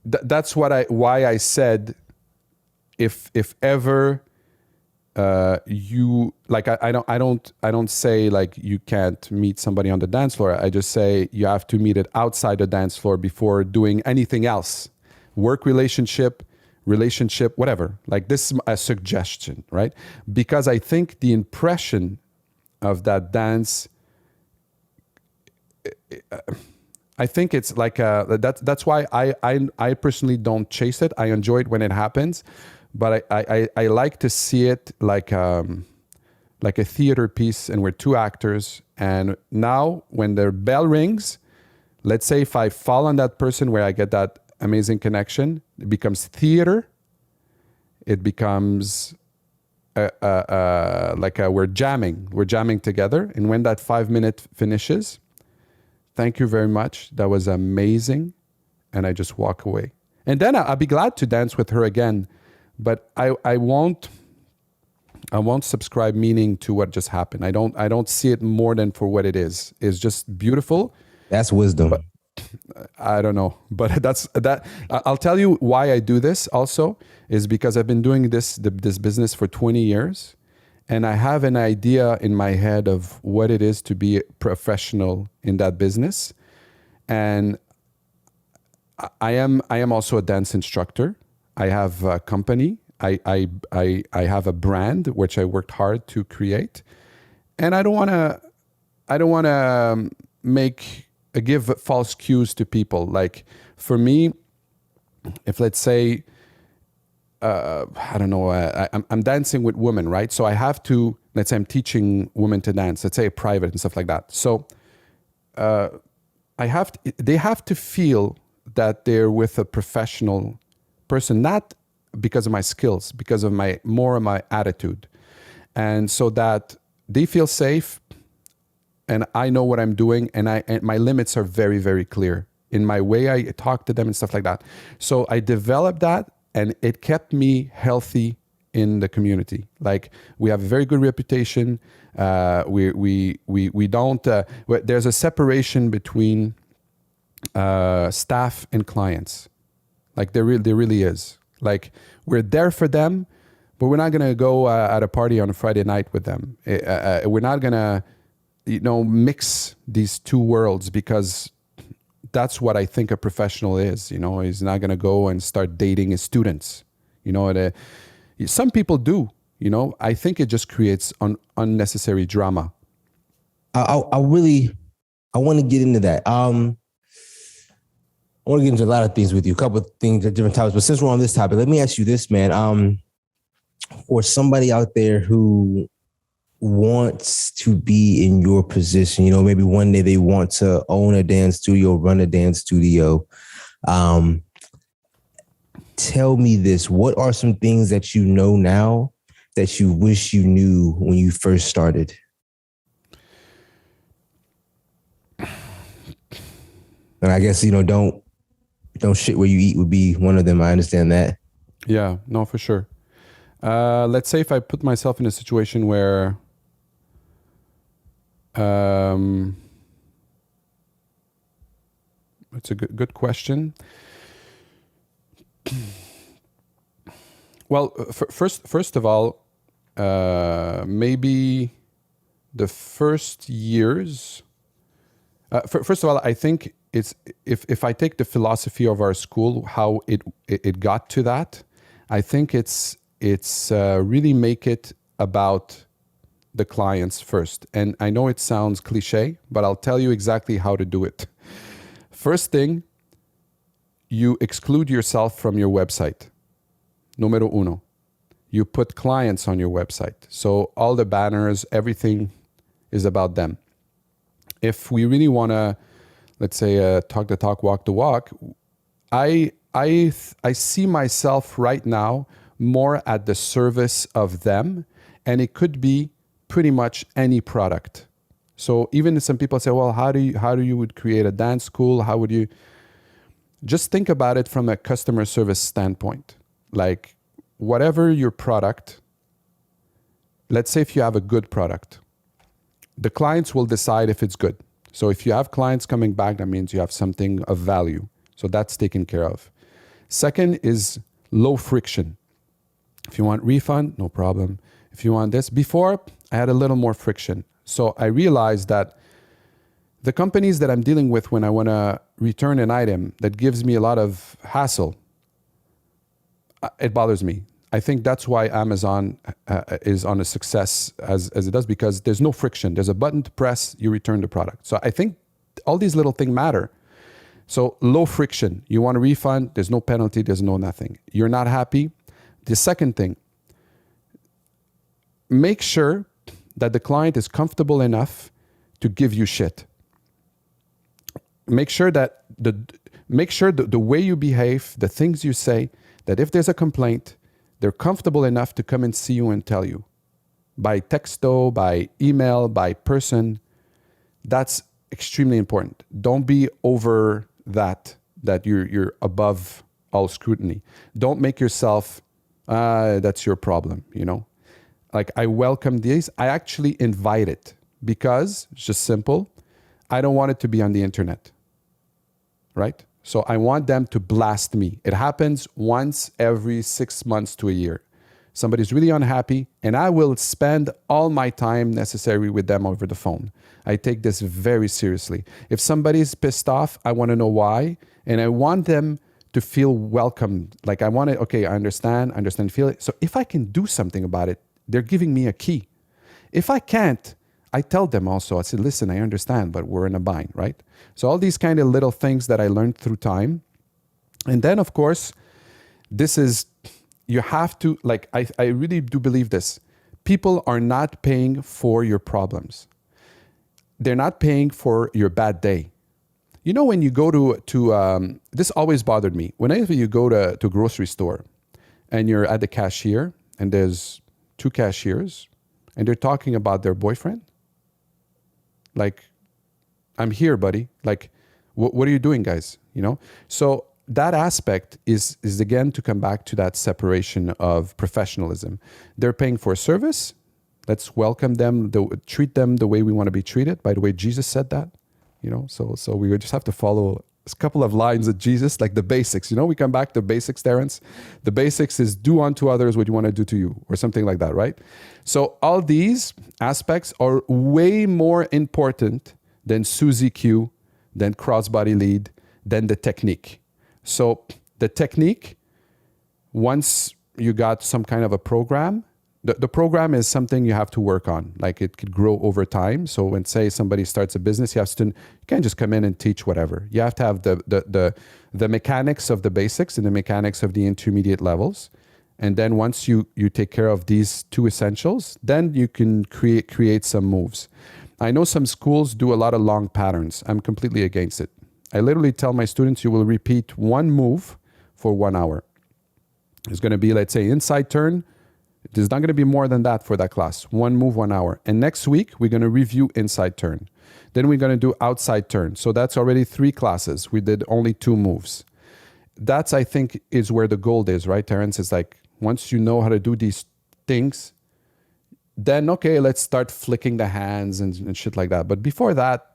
A: That's why I said, if ever you like, I don't say like you can't meet somebody on the dance floor. I just say you have to meet it outside the dance floor before doing anything else. Work relationship, whatever. Like, this is a suggestion, right? Because I think the impression of that dance, I think it's like that's why I personally don't chase it. I enjoy it when it happens, but I like to see it like a theater piece, and we're two actors. And now when the bell rings, let's say if I fall on that person where I get that amazing connection, it becomes theater. It becomes we're jamming together. And when that 5 minute finishes, thank you very much, that was amazing, and I just walk away. And then I'll be glad to dance with her again, but I won't subscribe meaning to what just happened. I don't see it more than for what it is. It's just beautiful.
B: That's wisdom.
A: But I don't know, but that's that. I'll tell you why I do this also is because I've been doing this business for 20 years, and I have an idea in my head of what it is to be a professional in that business. And I am also a dance instructor. I have a company. I have a brand which I worked hard to create, and I don't want to give false cues to people. Like, for me, if let's say, I don't know, I'm dancing with women, right? So I have to, let's say I'm teaching women to dance, let's say private and stuff like that. So they have to feel that they're with a professional person, not because of my skills, because of my attitude. And so that they feel safe, and I know what I'm doing, and my limits are very, very clear in my way I talk to them and stuff like that. So I developed that, and it kept me healthy in the community. Like, we have a very good reputation. We don't. There's a separation between staff and clients. Like, there really is. Like, we're there for them, but we're not gonna go at a party on a Friday night with them. We're not gonna mix these two worlds, because that's what I think a professional is. He's not going to go and start dating his students. Some people do. I think it just creates unnecessary drama.
B: I want to get into that. I want to get into a lot of things with you, a couple of things at different topics. But since we're on this topic, let me ask you this, man. For somebody out there who wants to be in your position, maybe one day they want to own a dance studio, run a dance studio. Tell me this: what are some things that you know now that you wish you knew when you first started? And I guess, don't shit where you eat would be one of them. I understand that.
A: Yeah, no, for sure. Let's say if I put myself in a situation where it's a good question. Well, first of all, maybe the first years. First of all, I think it's if I take the philosophy of our school, how it got to that, I think it's really make it about the clients first. And I know it sounds cliche, but I'll tell you exactly how to do it. First thing, you exclude yourself from your website. Numero uno. You put clients on your website. So all the banners, everything is about them. If we really want to, let's say, talk the talk, walk the walk, I see myself right now more at the service of them, and it could be pretty much any product. So even if some people say, well, how do you would create a dance school? How would you? Just think about it from a customer service standpoint. Like whatever your product, let's say if you have a good product, the clients will decide if it's good. So if you have clients coming back, that means you have something of value. So that's taken care of. Second is low friction. If you want refund, no problem. If you want this, before I had a little more friction. So I realized that the companies that I'm dealing with when I want to return an item that gives me a lot of hassle, it bothers me. I think that's why Amazon is on a success as it does, because there's no friction. There's a button to press, you return the product. So I think all these little things matter. So low friction. You want a refund, there's no penalty, there's no nothing. You're not happy. The second thing, make sure that the client is comfortable enough to give you shit. Make sure that the way you behave, the things you say, that if there's a complaint, they're comfortable enough to come and see you and tell you. By texto, by email, by person. That's extremely important. Don't be over that you're above all scrutiny. Don't make yourself, that's your problem, Like I welcome these. I actually invite it because it's just simple. I don't want it to be on the internet, right? So I want them to blast me. It happens once every 6 months to a year. Somebody's really unhappy, and I will spend all my time necessary with them over the phone. I take this very seriously. If somebody's pissed off, I want to know why, and I want them to feel welcomed. Like I want to, okay, I understand, feel it. So if I can do something about it, they're giving me a key. If I can't, I tell them also, I said, listen, I understand, but we're in a bind, right? So all these kind of little things that I learned through time. And then, of course, you have to, like, I really do believe this. People are not paying for your problems. They're not paying for your bad day. When you go to this always bothered me. Whenever you go to a grocery store and you're at the cashier and there's 2 cashiers and they're talking about their boyfriend. Like, I'm here, buddy. Like, what are you doing, guys? So that aspect is again to come back to that separation of professionalism. They're paying for a service. Let's welcome them, treat them the way we want to be treated. By the way, Jesus said that, So we would just have to follow a couple of lines of Jesus, like the basics. You know, we come back to basics, Terrence. The basics is do unto others what you want to do to you, or something like that, right? So all these aspects are way more important than Suzy Q, than crossbody lead, than the technique. So the technique, once you got some kind of a program, the program is something you have to work on. Like it could grow over time. So when say somebody starts a business, you can't just come in and teach whatever. You have to have the mechanics of the basics and the mechanics of the intermediate levels. And then once you take care of these two essentials, then you can create some moves. I know some schools do a lot of long patterns. I'm completely against it. I literally tell my students, you will repeat one move for 1 hour. It's going to be, let's say, inside turn. There's not going to be more than that for that class. One move, 1 hour. And next week, we're going to review inside turn. Then we're going to do outside turn. So that's already 3 classes. We did only 2 moves. That's, I think, is where the gold is, right, Terrence? It's like, once you know how to do these things, then, okay, let's start flicking the hands and shit like that. But before that,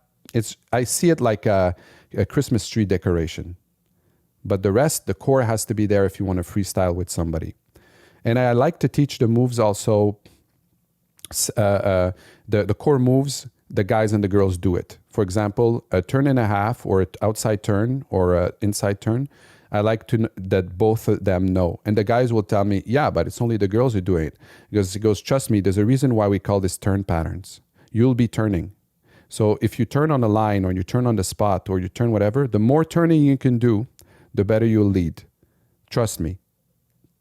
A: I see it like a Christmas tree decoration. But the rest, the core has to be there if you want to freestyle with somebody. And I like to teach the moves also, the core moves, the guys and the girls do it. For example, a turn and a half or an outside turn or an inside turn, I like that both of them know. And the guys will tell me, yeah, but it's only the girls who do it. Because he goes, trust me, there's a reason why we call this turn patterns. You'll be turning. So if you turn on a line or you turn on the spot or you turn whatever, the more turning you can do, the better you'll lead. Trust me.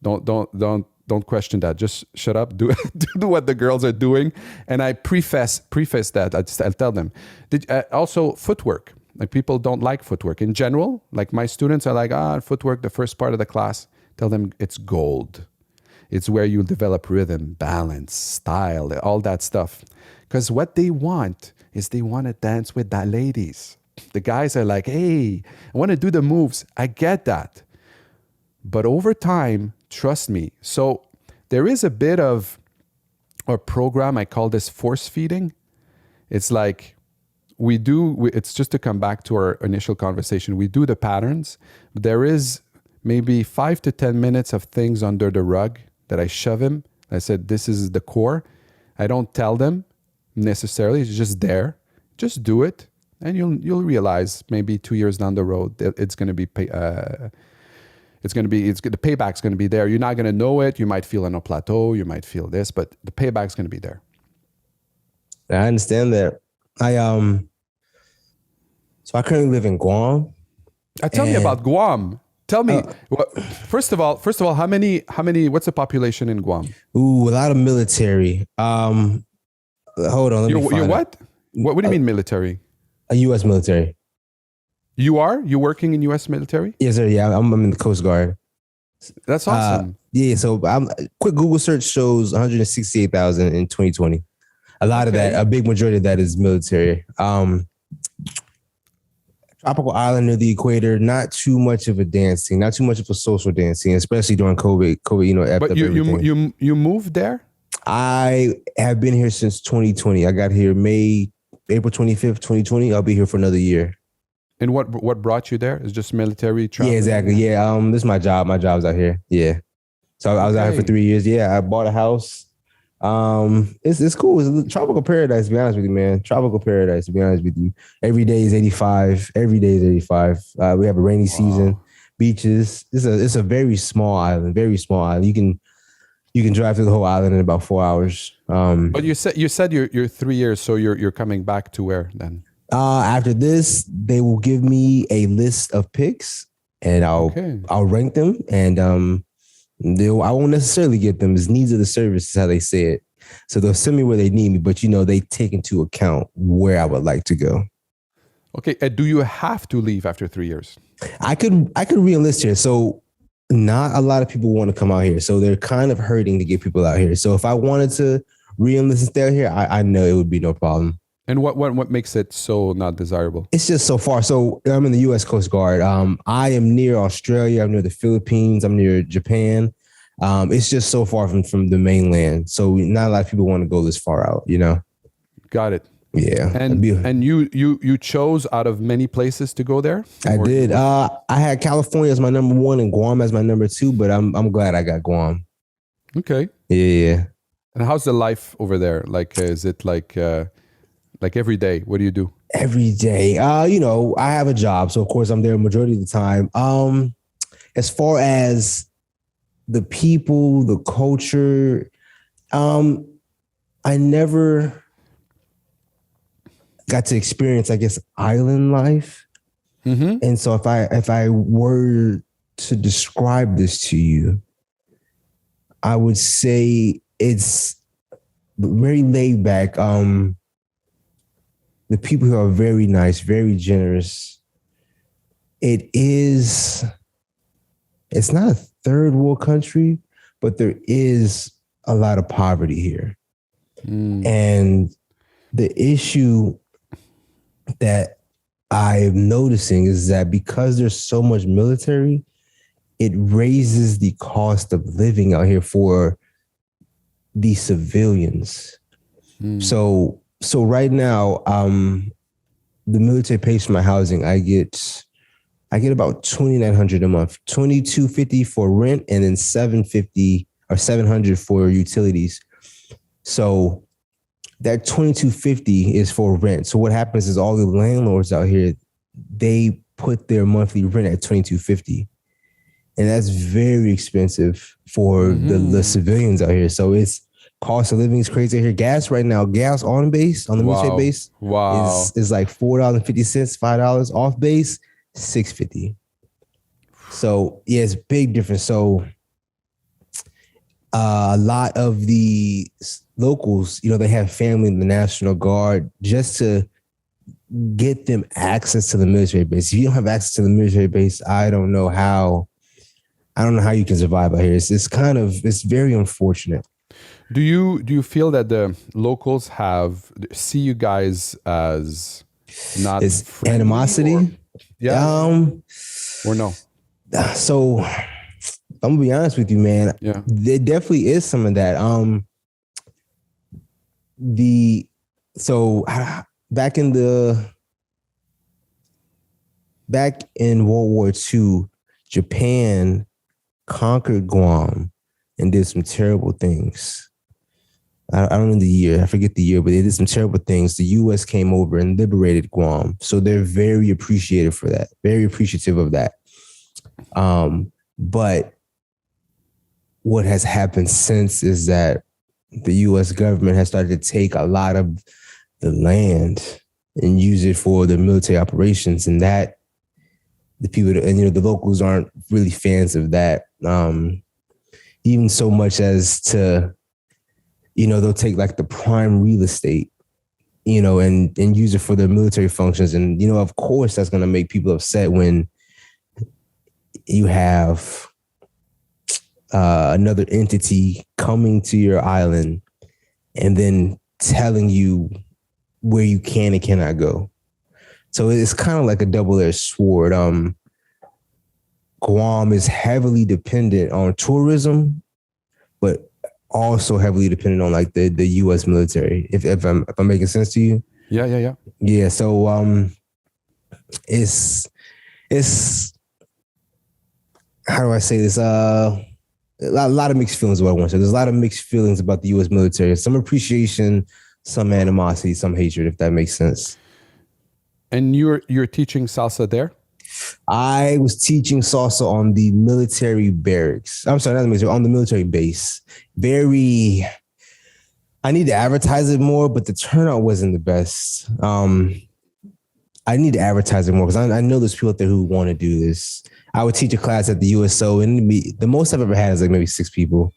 A: Don't question that. Just shut up. Do what the girls are doing. And I preface that. I'll tell them. Also, footwork. Like people don't like footwork in general. Like my students are like, footwork, the first part of the class. Tell them it's gold. It's where you develop rhythm, balance, style, all that stuff. Because what they want is they want to dance with the ladies. The guys are like, hey, I want to do the moves. I get that. But over time, trust me. So there is a bit of a program. I call this force feeding. It's like it's just to come back to our initial conversation. We do the patterns. There is maybe 5 to 10 minutes of things under the rug that I shove him. I said, this is the core. I don't tell them necessarily. It's just there. Just do it. And you'll realize maybe 2 years down the road, it's going to be the payback's going to be there. You're not going to know it. You might feel on a plateau. You might feel this, but the payback's going to be there.
B: I understand that. So I currently live in Guam.
A: Tell me about Guam. Tell me, first of all, how many? What's the population in Guam?
B: Ooh, a lot of military. Hold on.
A: You're what? What do you mean military?
B: A U.S. military.
A: You are? You working in U.S. military?
B: Yes, sir. Yeah, I'm in the Coast Guard.
A: That's awesome.
B: Yeah, so quick Google search shows 168,000 in 2020. A lot of that, a big majority of that is military. Tropical island near the equator, not too much of a dancing, not too much of a social dancing, especially during COVID,
A: But you moved there?
B: I have been here since 2020. I got here April 25th, 2020. I'll be here for another year. And
A: what brought you there? Is just military travel?
B: Yeah, exactly. Yeah. This is my job. My job's out here. Yeah. So I was out here for 3 years. Yeah. I bought a house. It's cool. It's a tropical paradise, to be honest with you, man. Tropical paradise, to be honest with you. Every day is 85. Every day is 85. We have a rainy season, beaches. It's a very small island, very small island. You can drive through the whole island in about 4 hours.
A: But you said you're 3 years, so you're coming back to where then?
B: After this, they will give me a list of picks, and I'll rank them, and I won't necessarily get them. It's needs of the service is how they say it. So they'll send me where they need me, but they take into account where I would like to go.
A: Okay, do you have to leave after 3 years?
B: I could re-enlist here. So not a lot of people want to come out here, so they're kind of hurting to get people out here. So if I wanted to re-enlist and stay out here, I know it would be no problem.
A: And what makes it so not desirable?
B: It's just so far. So I'm in the U.S. Coast Guard. I am near Australia. I'm near the Philippines. I'm near Japan. It's just so far from the mainland. So not a lot of people want to go this far out,
A: Got it.
B: Yeah.
A: And you chose out of many places to go there?
B: I did. I had California as my number one and Guam as my number two, but I'm glad I got Guam.
A: Okay.
B: Yeah.
A: And how's the life over there? Like, is it like every day? What do you do?
B: Every day. I have a job, so of course I'm there a majority of the time. As far as the people, the culture, I never got to experience, I guess, island life.
A: Mm-hmm.
B: And so if I were to describe this to you, I would say it's very laid back. The people who are very nice, very generous. It's not a third world country, but there is a lot of poverty here. And the issue that I'm noticing is that because there's so much military, it raises the cost of living out here for the civilians. So right now, the military pays for my housing. I get about $2,900 a month, $2,250 for rent, and then $750 or $700 for utilities. So that $2,250 is for rent. So what happens is all the landlords out here, they put their monthly rent at $2,250, and that's very expensive for the civilians out here. So it's cost of living is crazy out here. Gas right now, gas on base, on the military base, is like $4.50, $5 off base, $6.50. So yeah, it's a big difference. So a lot of the locals, they have family in the National Guard just to get them access to the military base. If you don't have access to the military base, I don't know how you can survive out here. It's very unfortunate.
A: Do you feel that the locals see you guys as not
B: animosity?
A: Or no?
B: So I'm gonna be honest with you, man.
A: Yeah,
B: there definitely is some of that. Back in World War II, Japan conquered Guam and did some terrible things. I don't know the year. I forget the year, but they did some terrible things. The U.S. came over and liberated Guam. So they're very appreciative for that, very appreciative of that. But what has happened since is that the U.S. government has started to take a lot of the land and use it for their military operations, and that the locals aren't really fans of that. Even so much as to, they'll take like the prime real estate, and use it for their military functions. And, of course, that's going to make people upset when you have another entity coming to your island and then telling you where you can and cannot go. So it's kind of like a double-edged sword. Guam is heavily dependent on tourism, but also heavily dependent on like the U.S. military. If I'm making sense to you.
A: Yeah.
B: Yeah. So it's how do I say this? A lot of mixed feelings. What I want to say. There's a lot of mixed feelings about the U.S. military. Some appreciation, some animosity, some hatred. If that makes sense.
A: And you're teaching salsa there?
B: I was teaching salsa on the military barracks. I'm sorry, not the military, on the military base. I need to advertise it more, but the turnout wasn't the best. I need to advertise it more because I know there's people out there who want to do this. I would teach a class at the USO, and the most I've ever had is like maybe 6 people.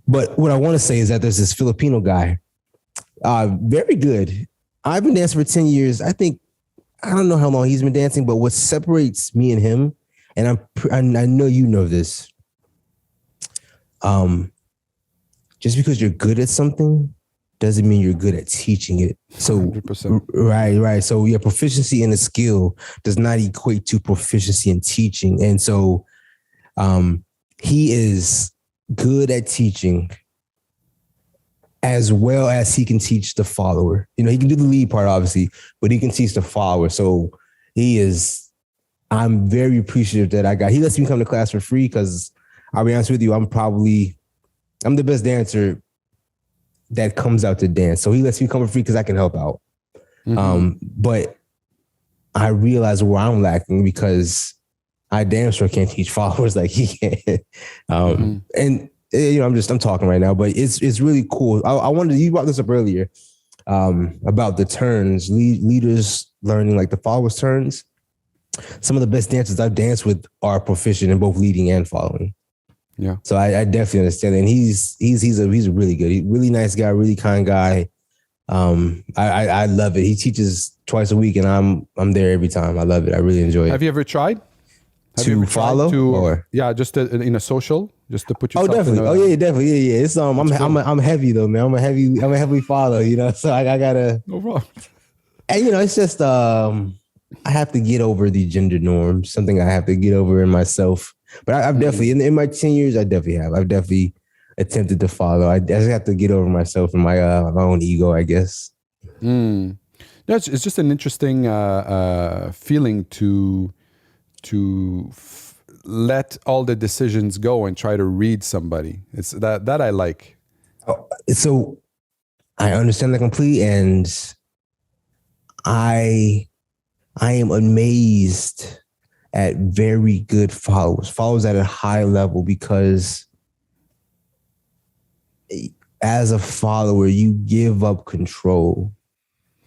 B: But what I want to say is that there's this Filipino guy, very good. I've been dancing for 10 years. I don't know how long he's been dancing, but what separates me and him, and I know you know this, just because you're good at something doesn't mean you're good at teaching it. So
A: 100%.
B: Right. So your proficiency in a skill does not equate to proficiency in teaching. And so he is good at teaching, as well as he can teach the follower. You know, he can do the lead part, obviously, but he can teach the follower. So I'm very appreciative that he lets me come to class for free because I'll be honest with you, I'm the best dancer that comes out to dance. So he lets me come for free because I can help out. But I realize where I'm lacking because I damn sure can't teach followers like he can. And you know, I'm talking right now, but it's really cool. I wanted you brought this up earlier about the turns, leaders learning like the followers turns. Some of the best dancers I've danced with are proficient in both leading and following.
A: Yeah.
B: So I definitely understand that. And he's a really good, really nice guy, really kind guy. I love it. He teaches twice a week and I'm there every time. I love it. I really enjoy it.
A: Have you ever tried?
B: To follow or
A: just in a social, just to put yourself.
B: Oh, definitely. Definitely. Yeah. It's I'm heavy though, man. I'm a heavy follow. You know, so I gotta.
A: No problem.
B: And you know, it's just I have to get over the gender norms. Something I have to get over in myself. But I've definitely in my 10 years, I've definitely attempted to follow. I just have to get over myself and my own ego, I guess.
A: No, it's just an interesting feeling to let all the decisions go and try to read somebody. It's that I like.
B: So I understand that completely, and I am amazed at very good followers at a high level, because as a follower, you give up control,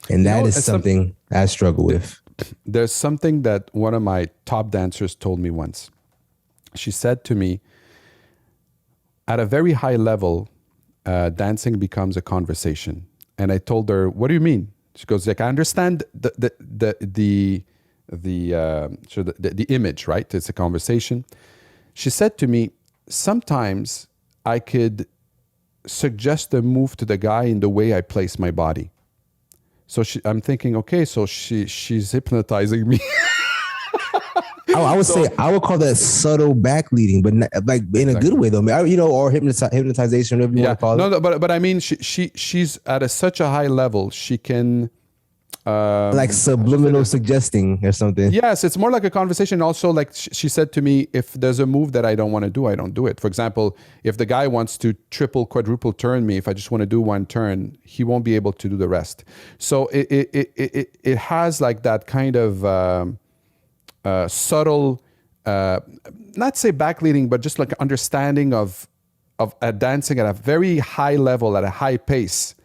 B: and that is something I struggle with.
A: There's something that one of my top dancers told me once. She said to me, at a very high level, dancing becomes a conversation. And I told her, what do you mean? She goes, like, I understand the image, right? It's a conversation. She said to me, sometimes I could suggest a move to the guy in the way I place my body. So I'm thinking, okay, so she's hypnotizing me.
B: I would call that subtle back leading, but not, like in a good way though, or hypnotization, whatever you want to call it.
A: No, but I mean, she's at such a high level, she can
B: like subliminal suggesting or something.
A: Yes, it's more like a conversation. Also, like she said to me, if there's a move that I don't want to do, I don't do it. For example, if the guy wants to triple, quadruple turn me, if I just want to do one turn, he won't be able to do the rest. So it has like that kind of subtle, not say backleading, but just like understanding of dancing at a very high level, at a high pace,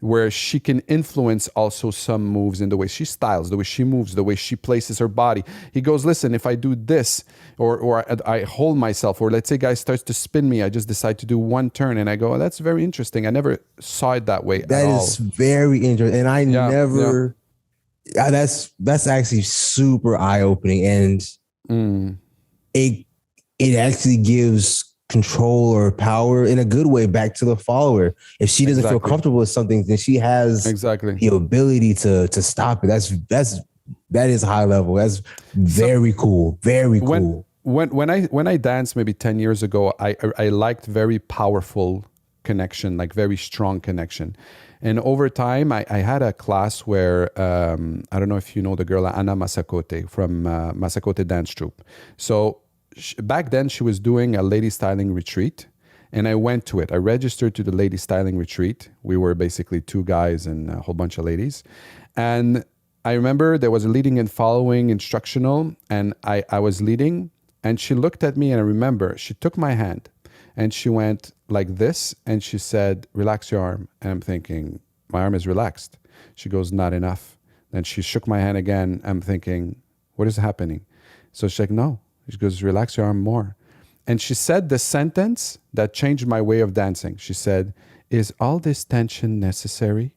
A: where she can influence also some moves in the way she styles, the way she moves, the way she places her body. He goes, listen, if I do this, or I hold myself, or let's say guy starts to spin me, I just decide to do one turn, and I go, oh, that's very interesting. I never saw it that way.
B: That is very interesting, and I never. Yeah, that's actually super eye-opening, and it actually gives control or power in a good way back to the follower. If she doesn't feel comfortable with something, then she has the ability to stop it. That is high level. That's very cool. Very cool.
A: When I danced maybe 10 years ago, I liked very powerful connection, like very strong connection. And over time, I had a class where, I don't know if you know the girl, Anna Masakote from Masakote Dance Troupe. So back then she was doing a lady styling retreat, and I went to it. I registered to the lady styling retreat. We were basically two guys and a whole bunch of ladies. And I remember there was a leading and following instructional, and I was leading, and she looked at me, and I remember she took my hand and she went like this, and she said, relax your arm. And I'm thinking, my arm is relaxed. She goes, not enough. Then she shook my hand again. I'm thinking, what is happening? So she's like, no. She goes, relax your arm more. And she said the sentence that changed my way of dancing. She said, is all this tension necessary?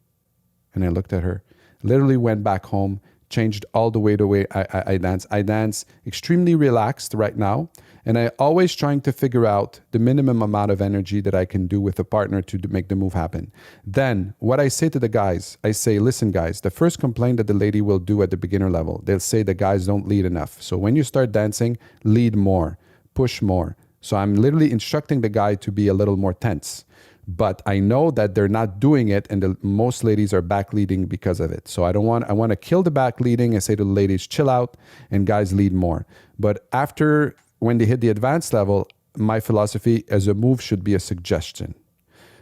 A: And I looked at her, literally went back home, changed all the way I dance. I dance extremely relaxed right now. And I always trying to figure out the minimum amount of energy that I can do with a partner to make the move happen. Then what I say to the guys, I say, listen guys, the first complaint that the lady will do at the beginner level, they'll say the guys don't lead enough. So when you start dancing, lead more, push more. So I'm literally instructing the guy to be a little more tense, but I know that they're not doing it, and most ladies are back leading because of it. So I want to kill the back leading and say to the ladies, chill out, and guys lead more. But after, when they hit the advanced level, my philosophy as a move should be a suggestion.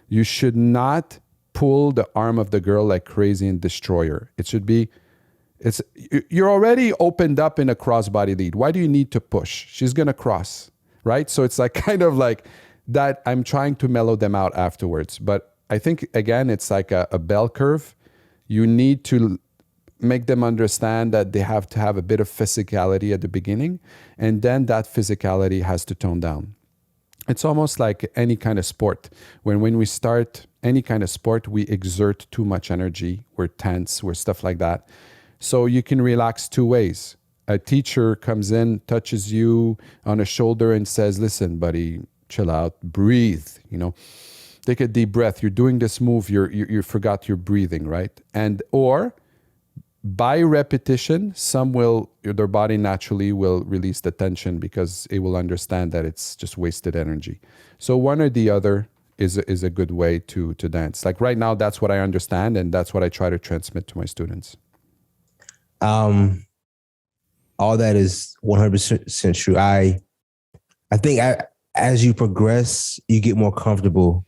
A: You should not pull the arm of the girl like crazy and destroy her. It should be, you're already opened up in a crossbody lead. Why do you need to push? She's going to cross, right? So it's like kind of like that. I'm trying to mellow them out afterwards. But I think, again, it's like a bell curve. You need to make them understand that they have to have a bit of physicality at the beginning, and then that physicality has to tone down. It's almost like any kind of sport. When we start any kind of sport, we exert too much energy. We're tense, we're stuff like that. So you can relax two ways. A teacher comes in, touches you on the shoulder and says, listen, buddy, chill out, breathe, take a deep breath. You're doing this move, you forgot your breathing, right? And, or by repetition, their body naturally will release the tension because it will understand that it's just wasted energy. So one or the other is a good way to dance. Like right now, that's what I understand, and that's what I try to transmit to my students.
B: All that is 100% true. I think as you progress, you get more comfortable.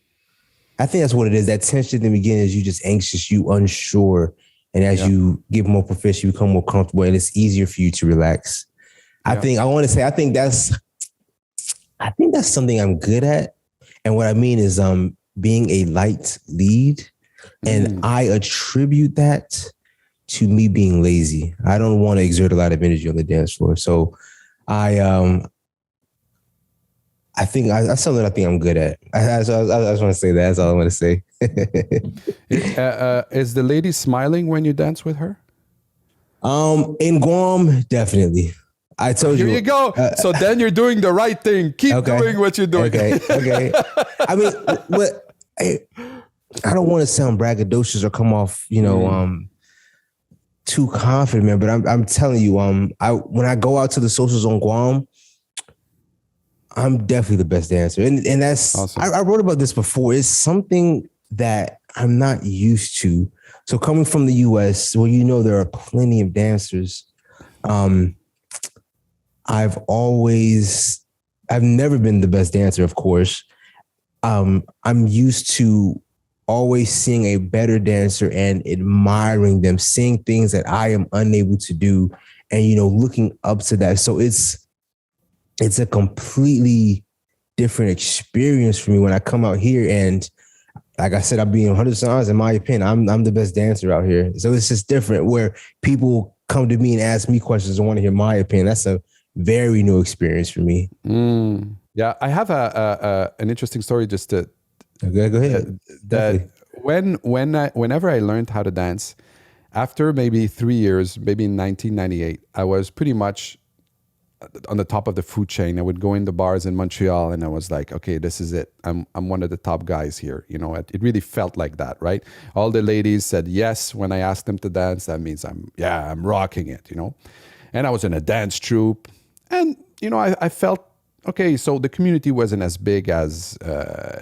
B: I think that's what it is. That tension in the beginning is you just anxious, you unsure. And as you get more proficient, you become more comfortable, and it's easier for you to relax. I think that's something I'm good at. And what I mean is being a light lead. And I attribute that to me being lazy. I don't want to exert a lot of energy on the dance floor. So I think that's something I think I'm good at. I just want to say that. That's all I want to say.
A: Is the lady smiling when you dance with her?
B: In Guam, definitely. I told you.
A: Here you go. So then you're doing the right thing. Keep doing what you're doing.
B: Okay. I mean, I don't want to sound braggadocious or come off, too confident, man. But I'm telling you, when I go out to the socials on Guam, I'm definitely the best dancer. And that's, awesome. I wrote about this before. It's something that I'm not used to. So coming from the US, where there are plenty of dancers, I've never been the best dancer, of course. I'm used to always seeing a better dancer and admiring them, seeing things that I am unable to do and, looking up to that. So it's a completely different experience for me when I come out here. And like I said, I'm being 100% honest, in my opinion, I'm the best dancer out here. So it's just different where people come to me and ask me questions and want to hear my opinion. That's a very new experience for me.
A: Yeah, I have an interesting story just to...
B: Okay, go ahead.
A: That whenever I learned how to dance, after maybe 3 years, maybe in 1998, I was pretty much on the top of the food chain. I would go in the bars in Montreal and I was like, okay, this is it. I'm one of the top guys here. It really felt like that, right? All the ladies said yes when I asked them to dance. That means I'm rocking it, And I was in a dance troupe, and I felt okay. So the community wasn't as big as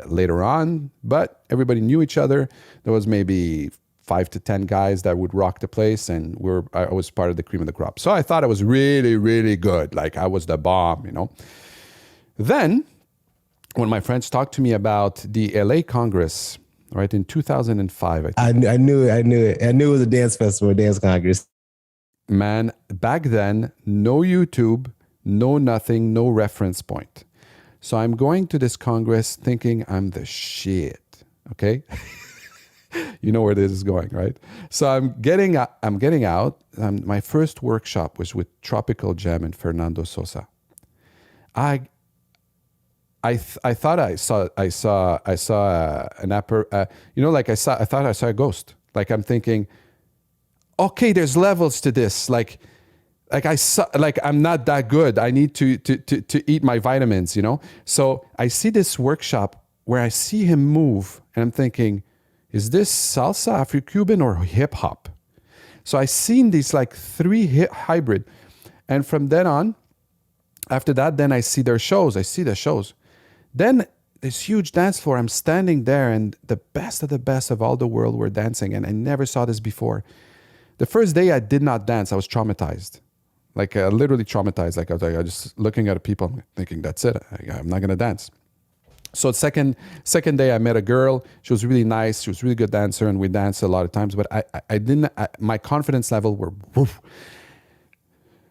A: later on, but everybody knew each other. There was maybe 5 to 10 guys that would rock the place, and I was part of the cream of the crop. So I thought I was really, really good. Like I was the bomb, Then, when my friends talked to me about the LA Congress, right, in 2005,
B: I knew it. I knew it was a dance festival, a dance congress.
A: Man, back then, no YouTube, no nothing, no reference point. So I'm going to this Congress thinking I'm the shit, okay? You know where this is going, right? So I'm getting out. My first workshop was with Tropical Jam and Fernando Sosa. I thought I saw an upper, I thought I saw a ghost. Like I'm thinking, okay, there's levels to this. Like I saw, like I'm not that good. I need to eat my vitamins, So I see this workshop where I see him move, and I'm thinking, is this salsa, Afro-Cuban, or hip hop? So I seen these like 3 hybrid, and from then on, after that, then I see their shows. Then this huge dance floor. I'm standing there, and the best of the best of all the world were dancing, and I never saw this before. The first day I did not dance, I was traumatized, like literally traumatized. Like I was just looking at people, thinking, "That's it. I'm not gonna dance." So second day, I met a girl. She was really nice. She was a really good dancer, and we danced a lot of times. But I didn't. My confidence level were. Woof.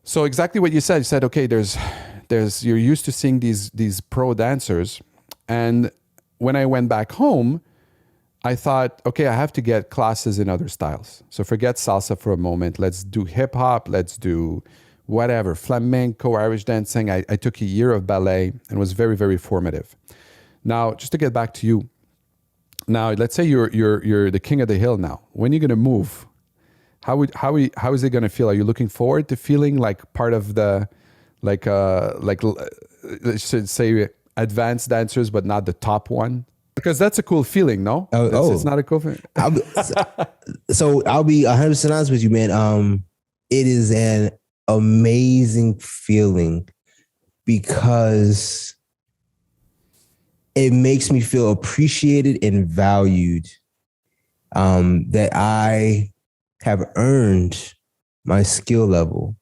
A: So exactly what you said. You said, okay, there's. You're used to seeing these pro dancers, and when I went back home, I thought, okay, I have to get classes in other styles. So forget salsa for a moment. Let's do hip hop. Let's do whatever, flamenco, Irish dancing. I took a year of ballet and was very, very formative. Now, just to get back to you. Now, let's say you're the king of the hill now. When are you going to move? How is it going to feel? Are you looking forward to feeling like part of the, let's say advanced dancers, but not the top one? Because that's a cool feeling, no? It's not a cool feeling.
B: So I'll be 100% honest with you, man. It is an amazing feeling because it makes me feel appreciated and valued, that I have earned my skill level.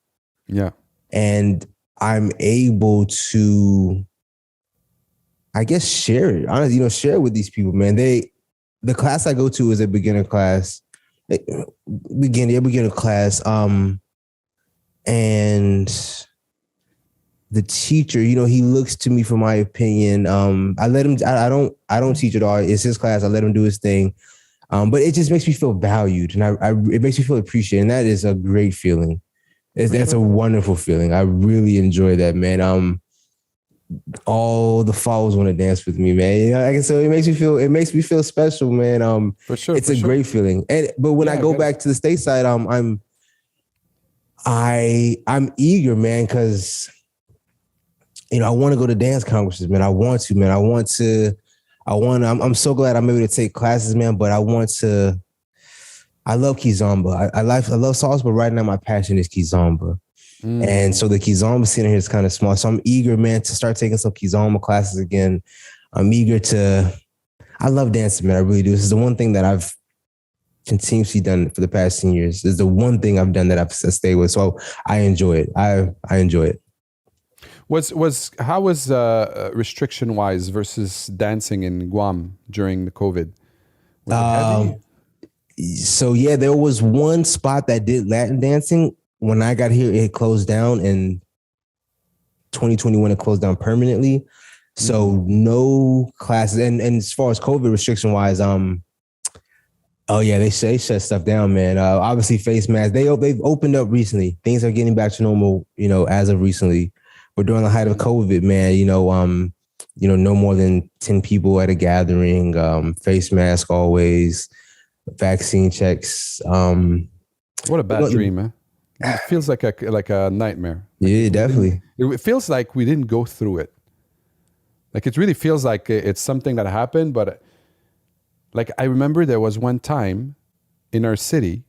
A: Yeah.
B: And I'm able to, I guess, share it. Honestly, share it with these people, man. The class I go to is a beginner class. Beginner class. And the teacher, he looks to me for my opinion. I let him. I don't teach at all. It's his class. I let him do his thing. But it just makes me feel valued, and it makes me feel appreciated, and that is a great feeling. That's a wonderful feeling. I really enjoy that, man. All the followers want to dance with me, man. So it makes me feel special, man.
A: For sure,
B: it's a great feeling. But when I go back to the stateside, I'm eager, man, because I want to go to dance congresses, man. I want to, man. I'm so glad I'm able to take classes, man. But I love kizomba. I love salsa, but right now my passion is kizomba. And so the kizomba scene here is kind of small. So I'm eager, man, to start taking some kizomba classes again. I love dancing, man. I really do. This is the one thing that I've continuously done for the past 10 years. This is the one thing I've done that I've stayed with. So I enjoy it. I enjoy it.
A: How was restriction wise versus dancing in Guam during the COVID? Was it heavy?
B: So yeah, there was one spot that did Latin dancing. When I got here, it closed down. In 2021, it closed down permanently. So no classes. And as far as COVID restriction wise, they shut stuff down, man. Obviously, face masks. They've opened up recently. Things are getting back to normal, as of recently. But during the height of COVID, man, no more than 10 people at a gathering. Face mask always. Vaccine checks.
A: What a bad dream, man. It feels like a nightmare.
B: Yeah, definitely.
A: It feels like we didn't go through it. Like it really feels like it's something that happened, but like I remember there was one time in our city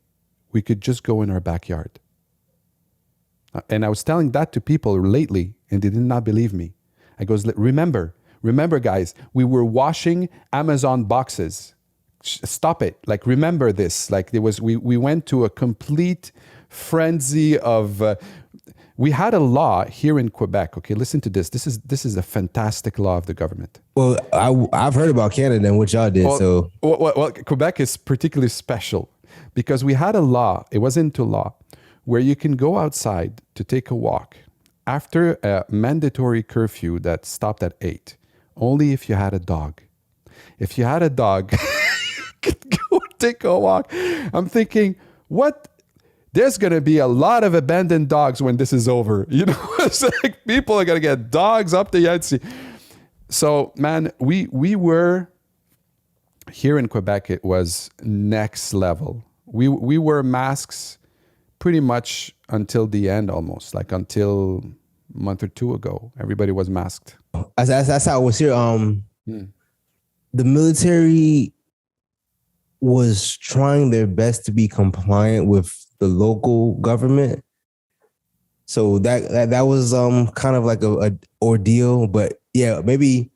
A: we could just go in our backyard. And I was telling that to people lately, and they did not believe me. I goes, remember, guys, we were washing Amazon boxes. Stop it. Like, remember this. Like, we went to a complete frenzy of. We had a law here in Quebec. Okay, listen to this. This is a fantastic law of the government.
B: Well, I've heard about Canada and what y'all did.
A: Well, Quebec is particularly special because we had a law. It was into law where you can go outside to take a walk after a mandatory curfew that stopped at 8, only if you had a dog. If you had a dog, you could go take a walk. I'm thinking, what? There's going to be a lot of abandoned dogs when this is over. It's like people are going to get dogs up the Yahtzee. So, man, we were here in Quebec. It was next level. We wore masks pretty much until the end, almost like until a month or two ago. Everybody was masked.
B: That's how it was here. The military was trying their best to be compliant with the local government. So that was kind of like a ordeal. But yeah, maybe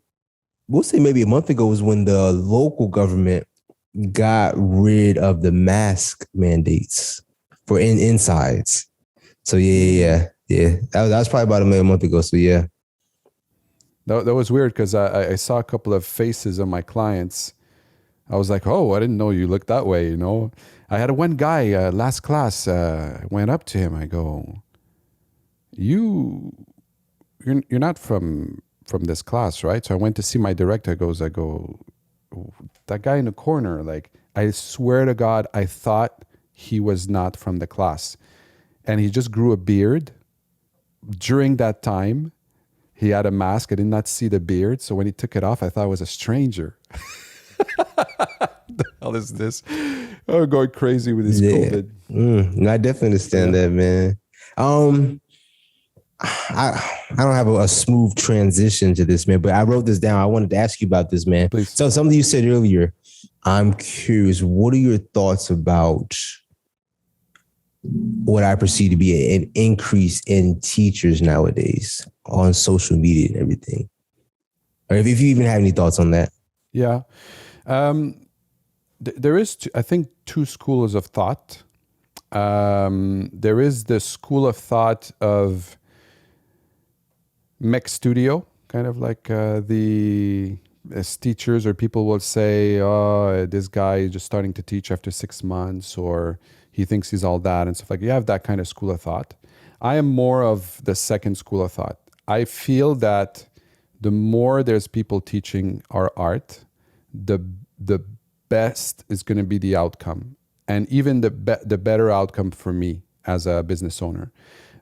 B: we'll say maybe a month ago was when the local government got rid of the mask mandates for insides. So yeah. That was probably about a month ago. So yeah.
A: That was weird because I saw a couple of faces of my clients. I was like, oh, I didn't know you looked that way, you know. I had one guy last class, went up to him. I go, you're not from this class, right? So I went to see my director. I go, that guy in the corner, like, I swear to God, I thought he was not from the class. And he just grew a beard. During that time, he had a mask. I did not see the beard. So when he took it off, I thought it was a stranger. The hell is this? I'm going crazy with this COVID.
B: No, I definitely understand that, man. I don't have a smooth transition to this, man, but I wrote this down. I wanted to ask you about this, man.
A: Please.
B: So something you said earlier, I'm curious, what are your thoughts about what I perceive to be an increase in teachers nowadays on social media and everything? Or if you even have any thoughts on that.
A: Yeah. There is, I think, two schools of thought. There is the school of thought of mech studio, kind of like as teachers or people will say, oh, this guy is just starting to teach after 6 months, or he thinks he's all that and stuff like that. You have that kind of school of thought. I am more of the second school of thought. I feel that the more there's people teaching our art, the best is going to be the outcome, and even the better outcome for me as a business owner.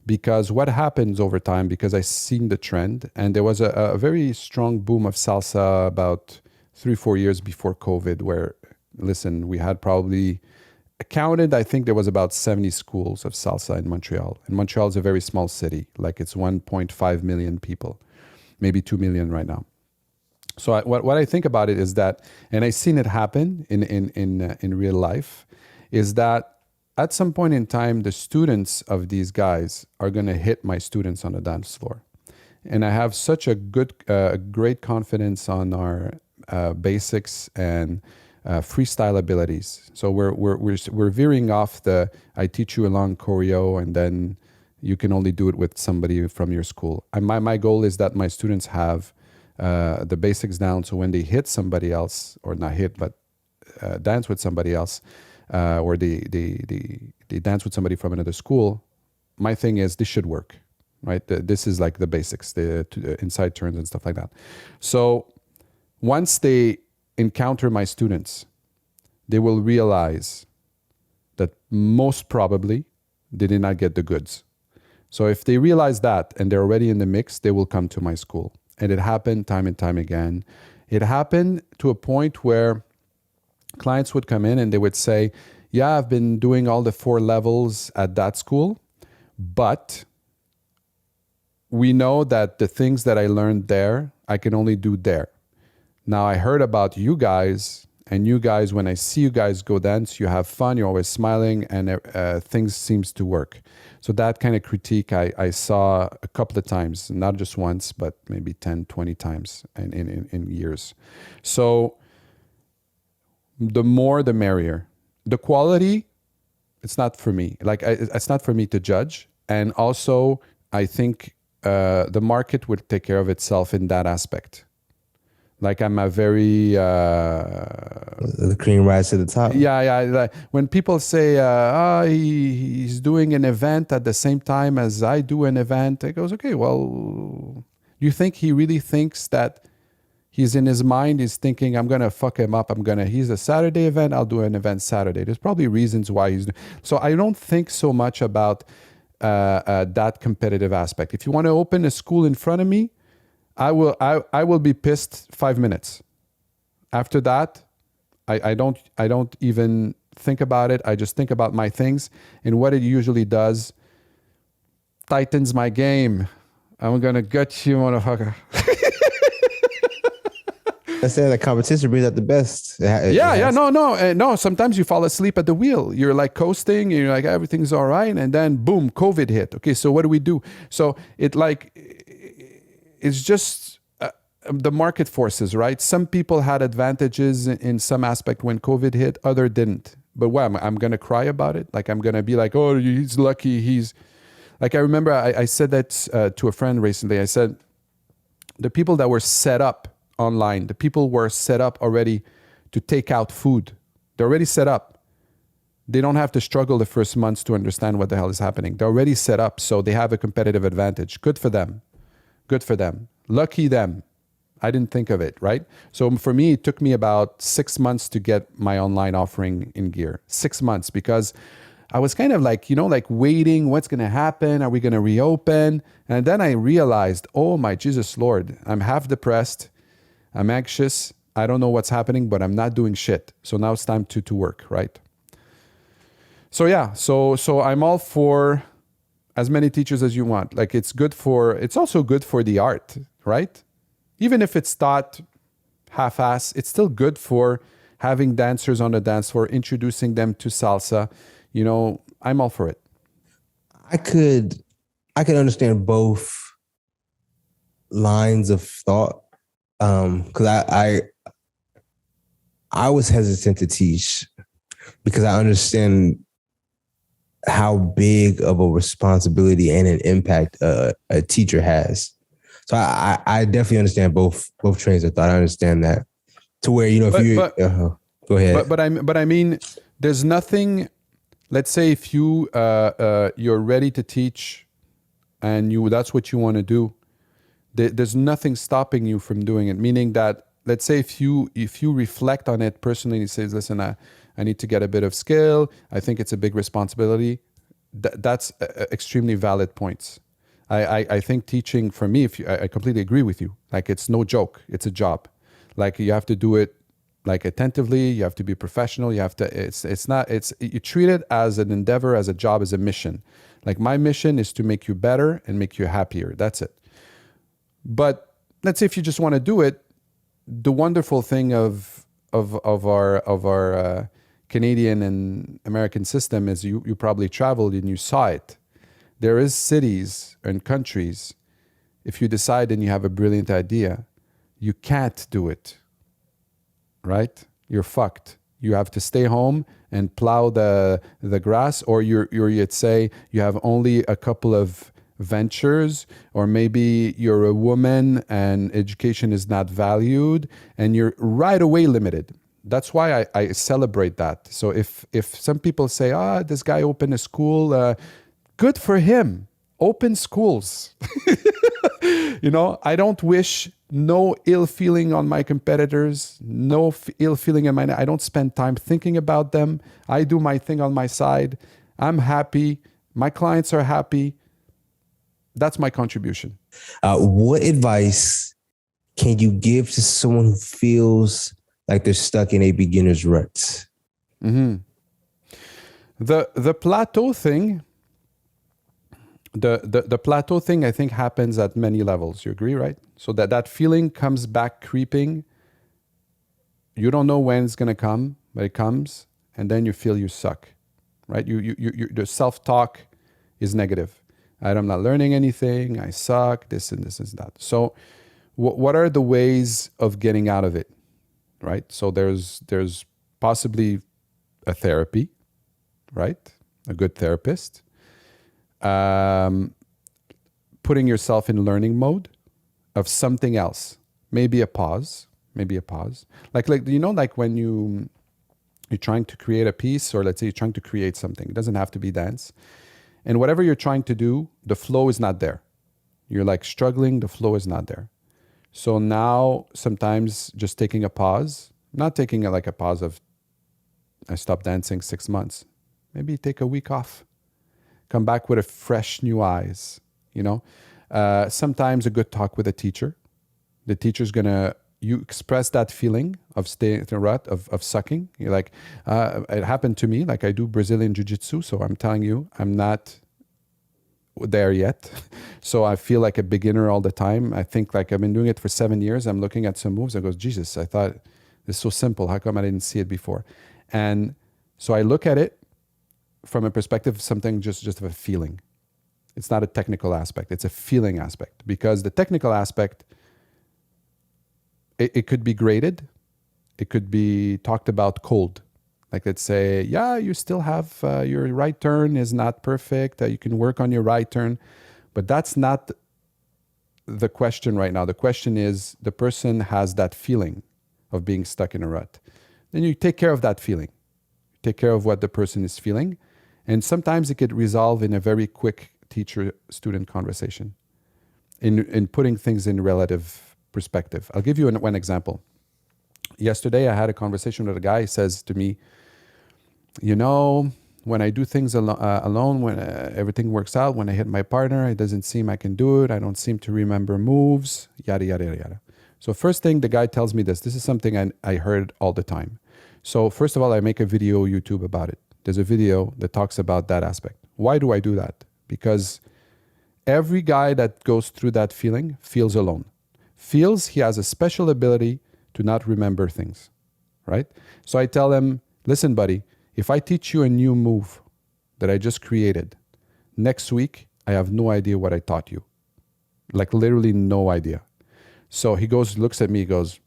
A: Because what happens over time, because I've seen the trend, and there was a very strong boom of salsa about 3-4 years before COVID, where, listen, we had probably counted, I think there was about 70 schools of salsa in Montreal. And Montreal is a very small city, like it's 1.5 million people, maybe 2 million right now. So what I think about it is that, and I've seen it happen in real life, is that at some point in time, the students of these guys are going to hit my students on the dance floor. And I have such a great confidence on our basics and freestyle abilities. So we're veering off the, I teach you a long choreo and then you can only do it with somebody from your school. And my goal is that my students have the basics down. So when they hit somebody else, or not hit, but dance with somebody else, or they dance with somebody from another school, my thing is this should work, right? This is like the basics, the inside turns and stuff like that. So once they encounter my students, they will realize that most probably they did not get the goods. So if they realize that and they're already in the mix, they will come to my school. And it happened time and time again. It happened to a point where clients would come in and they would say, yeah, I've been doing all the 4 levels at that school, but we know that the things that I learned there, I can only do there. Now I heard about you guys, and you guys, when I see you guys go dance, you have fun, you're always smiling, and things seems to work. So that kind of critique I saw a couple of times, not just once, but maybe 10, 20 times in years. So the more, the merrier. The quality, it's not for me. Like, it's not for me to judge. And also, I think the market would take care of itself in that aspect. Like, I'm a very...
B: the cream rise to the top.
A: Yeah. Like, when people say, he's doing an event at the same time as I do an event, it goes, okay, well, you think he really thinks that he's in his mind, he's thinking, I'm going to fuck him up. He's a Saturday event, I'll do an event Saturday. There's probably reasons why he's... So I don't think so much about that competitive aspect. If you want to open a school in front of me, I will be pissed 5 minutes. After that, I don't even think about it. I just think about my things. And what it usually does, tightens my game. I'm going to gut you, motherfucker.
B: I said the competition brings out the best.
A: No. Sometimes you fall asleep at the wheel. You're like coasting. You're like, everything's all right. And then boom, COVID hit. Okay, so what do we do? So it's just the market forces, right? Some people had advantages in some aspect when COVID hit, other didn't. But what, I'm going to cry about it? Like, I'm going to be like, oh, he's lucky. He's like, I remember I said that to a friend recently. I said, the people that were set up online, the people were set up already to take out food. They're already set up. They don't have to struggle the first months to understand what the hell is happening. They're already set up, so they have a competitive advantage. Good for them. Good for them. Lucky them. I didn't think of it, right? So for me, it took me about 6 months to get my online offering in gear. 6 months, because I was kind of like, like waiting, what's going to happen? Are we going to reopen? And then I realized, oh my Jesus Lord, I'm half depressed. I'm anxious. I don't know what's happening, but I'm not doing shit. So now it's time to work, right? So yeah, so I'm all for as many teachers as you want. Like it's also good for the art, right? Even if it's taught half-ass, it's still good for having dancers on the dance floor, introducing them to salsa. I'm all for it.
B: I could understand both lines of thought. Because I was hesitant to teach because I understand how big of a responsibility and an impact a teacher has. So I definitely understand both trains of thought. I understand that to where, go ahead.
A: But I mean, there's nothing. Let's say if you're ready to teach, and that's what you want to do. There's nothing stopping you from doing it. Meaning that, let's say if you reflect on it personally, and says, listen, I need to get a bit of skill. I think it's a big responsibility. That's extremely valid points. I think teaching for me, I completely agree with you. Like it's no joke. It's a job. Like you have to do it like attentively. You have to be professional. You have to, you treat it as an endeavor, as a job, as a mission. Like my mission is to make you better and make you happier. That's it. But let's say if you just want to do it, the wonderful thing of our Canadian and American system is you probably traveled and you saw it. There is cities and countries, if you decide and you have a brilliant idea, you can't do it, right? You're fucked. You have to stay home and plow the grass, or you'd say you have only a couple of ventures, or maybe you're a woman and education is not valued and you're right away limited. That's why I celebrate that. So if some people say, this guy opened a school, good for him. Open schools. I don't wish no ill feeling on my competitors, no ill feeling in I don't spend time thinking about them. I do my thing on my side. I'm happy. My clients are happy. That's my contribution.
B: What advice can you give to someone who feels like they're stuck in a beginner's rut?
A: Mm-hmm. The plateau thing, the plateau thing, I think happens at many levels. You agree, right? So that feeling comes back creeping. You don't know when it's gonna come, but it comes, and then you feel you suck, right? You the self-talk is negative. I'm not learning anything. I suck. This and that. So, what are the ways of getting out of it, right? So there's possibly a therapy, right? A good therapist. Putting yourself in learning mode of something else. Maybe a pause. Like when you're trying to create a piece, or let's say you're trying to create something. It doesn't have to be dance. And whatever you're trying to do, the flow is not there. You're like struggling, the flow is not there. So now sometimes just taking a pause, not taking like a pause of, I stopped dancing 6 months. Maybe take a week off. Come back with a fresh new eyes, Sometimes a good talk with a teacher. The teacher's you express that feeling of staying in a rut, of sucking. You're like, it happened to me. Like I do Brazilian jiu-jitsu, so I'm telling you, I'm not there yet. So I feel like a beginner all the time. I think like I've been doing it for 7 years. I'm looking at some moves. I go, Jesus, I thought this is so simple. How come I didn't see it before? And so I look at it from a perspective of something just of a feeling. It's not a technical aspect. It's a feeling aspect, because the technical aspect, it could be graded. It could be talked about cold. Like let's say, yeah, you still have your right turn is not perfect. You can work on your right turn. But that's not the question right now. The question is the person has that feeling of being stuck in a rut. Then you take care of that feeling. Take care of what the person is feeling. And sometimes it could resolve in a very quick teacher-student conversation in putting things in relative perspective. I'll give you one example. Yesterday, I had a conversation with a guy. He says to me, you know, when I do things alone, when everything works out, when I hit my partner, it doesn't seem I can do it. I don't seem to remember moves, yada, yada, yada. So first thing, the guy tells me this. This is something I heard all the time. So first of all, I make a video YouTube about it. There's a video that talks about that aspect. Why do I do that? Because every guy that goes through that feeling feels alone. Feels he has a special ability to not remember things, right? So I tell him, listen, buddy, if I teach you a new move that I just created, next week, I have no idea what I taught you. Like literally no idea. So he goes, looks at me, he goes,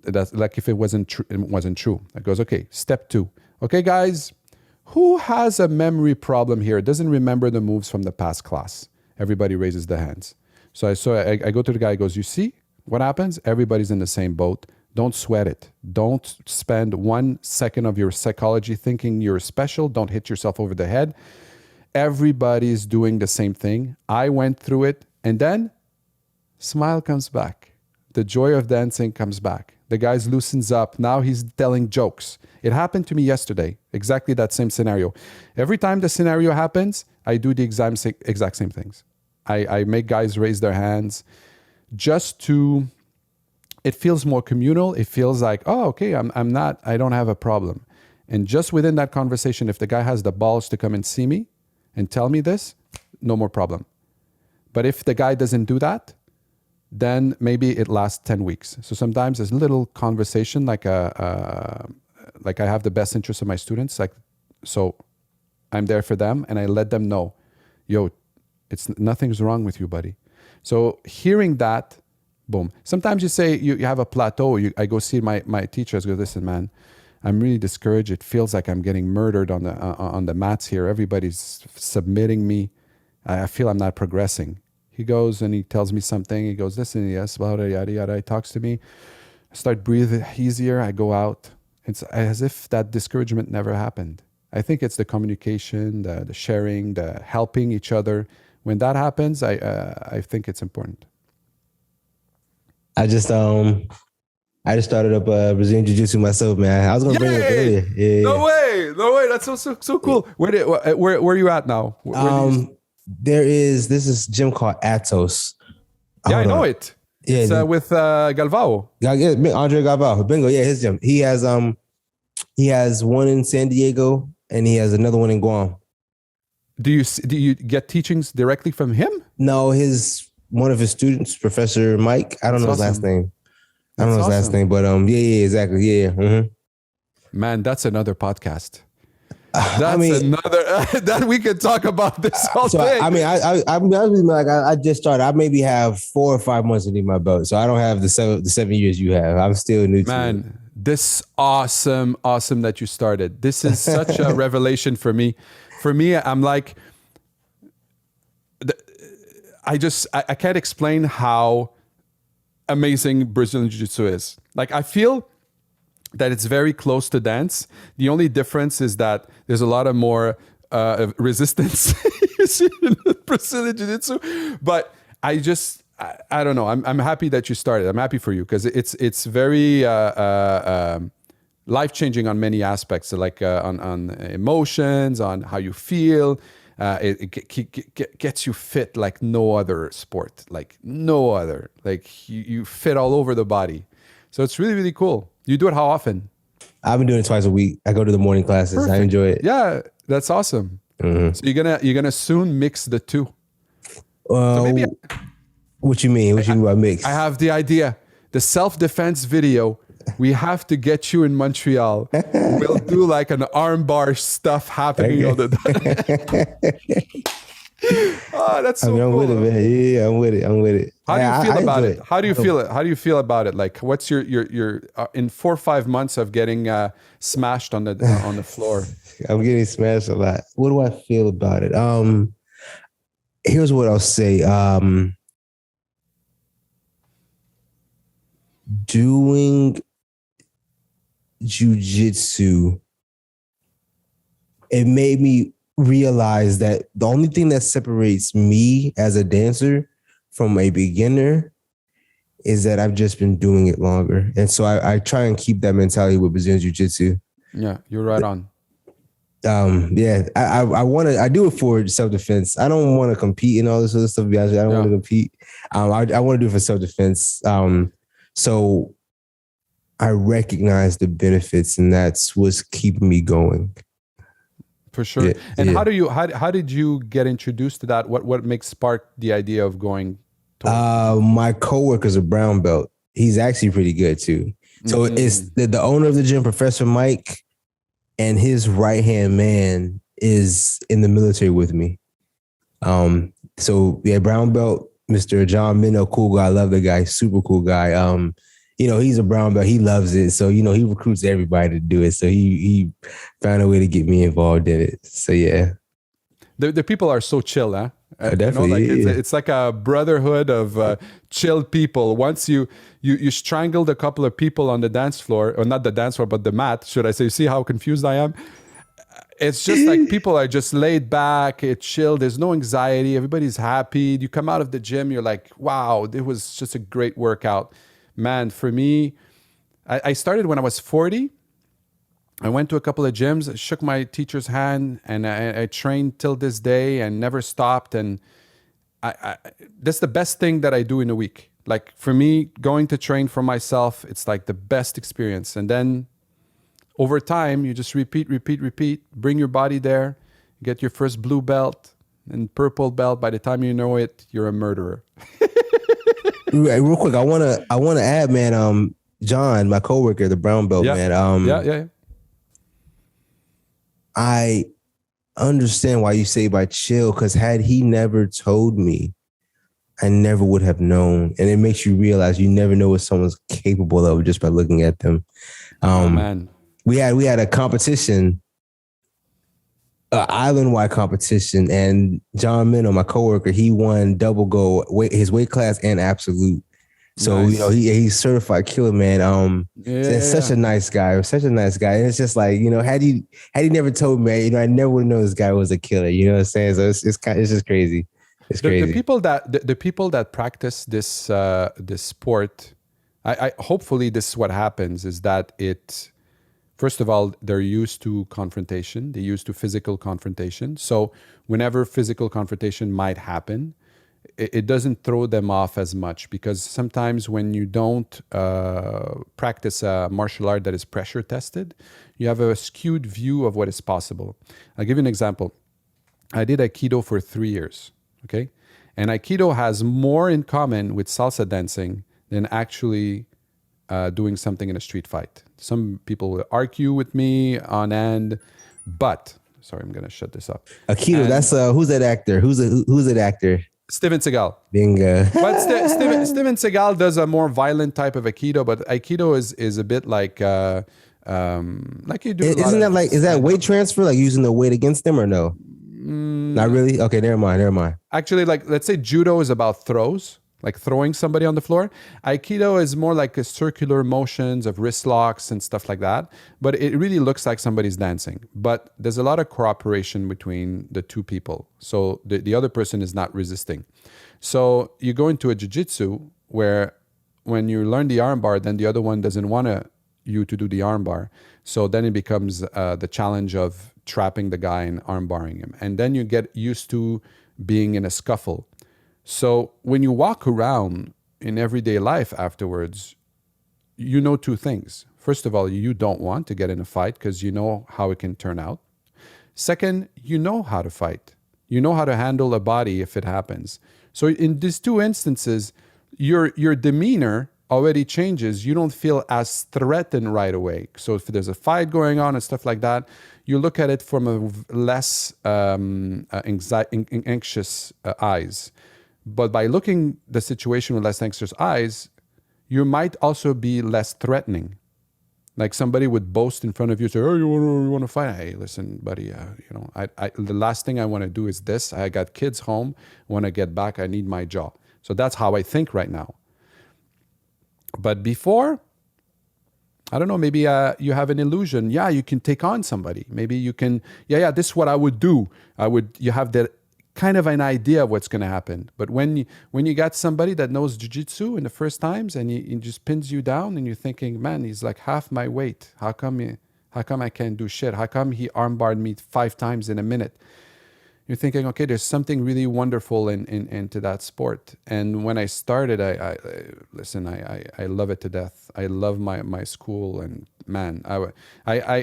A: that's like if it wasn't true. I goes, okay, step 2. Okay, guys, who has a memory problem here? Doesn't remember the moves from the past class? Everybody raises their hands. So I go to the guy, he goes, you see what happens? Everybody's in the same boat. Don't sweat it. Don't spend 1 second of your psychology thinking you're special. Don't hit yourself over the head. Everybody's doing the same thing. I went through it. And then smile comes back. The joy of dancing comes back. The guy loosens up. Now he's telling jokes. It happened to me yesterday. Exactly that same scenario. Every time the scenario happens, I do the exact same things. I make guys raise their hands just to... It feels more communal. It feels like, oh, okay, I don't have a problem. And just within that conversation, if the guy has the balls to come and see me and tell me this, no more problem. But if the guy doesn't do that, then maybe it lasts 10 weeks. So sometimes there's a little conversation, like I have the best interest of my students. So I'm there for them and I let them know, yo, nothing's wrong with you, buddy. So hearing that, boom. Sometimes you say you have a plateau. I go see my teachers. Go, listen, man, I'm really discouraged. It feels like I'm getting murdered on the mats here. Everybody's submitting me. I feel I'm not progressing. He goes and he tells me something. He goes, listen, yes, yada, yada, yada. He talks to me. I start breathing easier. I go out. It's as if that discouragement never happened. I think it's the communication, the sharing, the helping each other. When that happens, I think it's important.
B: I just started up Brazilian Jiu-Jitsu myself, man. I was gonna bring it up earlier. Yeah.
A: No way. That's so cool. Where are you at now?
B: This is gym called Atos.
A: Yeah, I know it. Yeah, it's with Galvao.
B: Yeah, Andre Galvao. Bingo. Yeah, his gym. He has one in San Diego and he has another one in Guam.
A: Do you get teachings directly from him?
B: No, one of his students, Professor Mike. I don't know his last name. I don't know his last name, but yeah, exactly. Yeah. Mm-hmm.
A: Man, that's another podcast. Another that we could talk about this all day.
B: I just started. I maybe have 4 or 5 months underneath my belt, so I don't have the 7 years you have. I'm still new to it.
A: Man, this awesome that you started. This is such a revelation for me. For me, I'm like, I can't explain how amazing Brazilian Jiu-Jitsu is. Like, I feel that it's very close to dance. The only difference is that there's a lot of more resistance in Brazilian Jiu-Jitsu. But I don't know. I'm happy that you started. I'm happy for you because it's very life-changing on many aspects, like on emotions, on how you feel. It gets you fit like no other sport, like no other. Like you fit all over the body. So it's really, really cool. You do it how often?
B: I've been doing it twice a week. I go to the morning classes. Perfect. I enjoy it.
A: Yeah, that's awesome. Mm-hmm. So you're gonna soon mix the two. So maybe
B: what you mean? What you mean by mix?
A: I have the idea. The self-defense video. We have to get you in Montreal. We'll do like an armbar stuff happening all the time. Oh, that's
B: I
A: so
B: mean, I'm with it,
A: cool.
B: man. Yeah, I'm with it. I'm with it.
A: How do you feel
B: I
A: about
B: enjoy
A: it?
B: it.
A: How do you feel it? How do you feel about it? Like, what's your in 4 or 5 months of getting smashed on the floor?
B: I'm getting smashed a lot. What do I feel about it? Here's what I'll say. Doing jujitsu, it made me realize that the only thing that separates me as a dancer from a beginner is that I've just been doing it longer. And so I try and keep that mentality with Brazilian Jiu-Jitsu.
A: Yeah, you're right on.
B: Yeah, I do it for self-defense. I don't want to compete and all this other stuff. To be honest, I don't want to compete. I want to do it for self-defense. So I recognize the benefits, and that's what's keeping me going.
A: For sure.
B: Yeah,
A: and
B: yeah.
A: how did you get introduced to that? What makes spark the idea of going towards
B: My coworker's a brown belt. He's actually pretty good too. So it's the owner of the gym, Professor Mike, and his right hand man is in the military with me. So yeah, brown belt, Mr. John Minnow, cool guy. I love the guy, super cool guy. He's a brown belt. He loves it. So, he recruits everybody to do it. So he found a way to get me involved in it. So yeah.
A: The people are so chill, huh?
B: Definitely.
A: It's like a brotherhood of chill people. Once you strangled a couple of people on the dance floor, or not the dance floor, but the mat, should I say? See how confused I am? It's just like people are just laid back, it's chill, there's no anxiety, everybody's happy. You come out of the gym, you're like, wow, it was just a great workout. Man, for me, I started when I was 40. I went to a couple of gyms, shook my teacher's hand, and I trained till this day and never stopped. And that's the best thing that I do in a week. Like for me, going to train for myself, it's like the best experience. And then over time, you just repeat, bring your body there, get your first blue belt and purple belt. By the time you know it, you're a murderer.
B: Real quick, I wanna add, man. John, my coworker, the brown belt, man.
A: Yeah.
B: I understand why you say by chill, because had he never told me, I never would have known. And it makes you realize you never know what someone's capable of just by looking at them.
A: Oh man.
B: We had a competition, island-wide competition, and John Minnow, my coworker, he won double gold, his weight class and absolute. So
A: Nice.
B: He's certified killer, man. Such a nice guy, and it's just like, had he never told me, I never would have known this guy was a killer. You know what I'm saying? So it's just crazy. It's crazy.
A: The people that practice this this sport, I hopefully this is what happens is that it. First of all, they're used to confrontation. They're used to physical confrontation. So whenever physical confrontation might happen, it doesn't throw them off as much, because sometimes when you don't practice a martial art that is pressure tested, you have a skewed view of what is possible. I'll give you an example. I did Aikido for 3 years, okay? And Aikido has more in common with salsa dancing than actually doing something in a street fight. Some people will argue with me on end, but sorry, I'm gonna shut this up.
B: Aikido, that's who's that actor? Who's that actor?
A: Steven Seagal.
B: Bingo.
A: But Steven Seagal does a more violent type of Aikido, but Aikido is a bit like you do.
B: Isn't that like, is that weight transfer, like using the weight against them, or no? Not really. Okay, never mind.
A: Actually, like let's say judo is about throws, like throwing somebody on the floor. Aikido is more like a circular motions of wrist locks and stuff like that. But it really looks like somebody's dancing. But there's a lot of cooperation between the two people. So the other person is not resisting. So you go into a jiu-jitsu where when you learn the armbar, then the other one doesn't want you to do the armbar. So then it becomes the challenge of trapping the guy and armbarring him. And then you get used to being in a scuffle. So when you walk around in everyday life afterwards, you know two things. First of all, you don't want to get in a fight because you know how it can turn out. Second, you know how to fight. You know how to handle a body if it happens. So in these two instances, your demeanor already changes. You don't feel as threatened right away. So if there's a fight going on and stuff like that, you look at it from a less anxious eyes. But by looking the situation with less anxious eyes, you might also be less threatening. Like somebody would boast in front of you, say, "Oh, you want to fight?" Hey, listen, buddy. The last thing I want to do is this. I got kids home. When I get back, I need my job. So that's how I think right now. But before, I don't know. Maybe you have an illusion. Yeah, you can take on somebody. Maybe you can. Yeah. This is what I would do. You have that kind of an idea of what's going to happen. But when you got somebody that knows jiu-jitsu in the first times and he just pins you down and you're thinking, man, he's like half my weight. How come I can't do shit? How come he armbarred me 5 times in a minute? You're thinking, okay, there's something really wonderful into that sport. And when I started, I love it to death. I love my school, and man,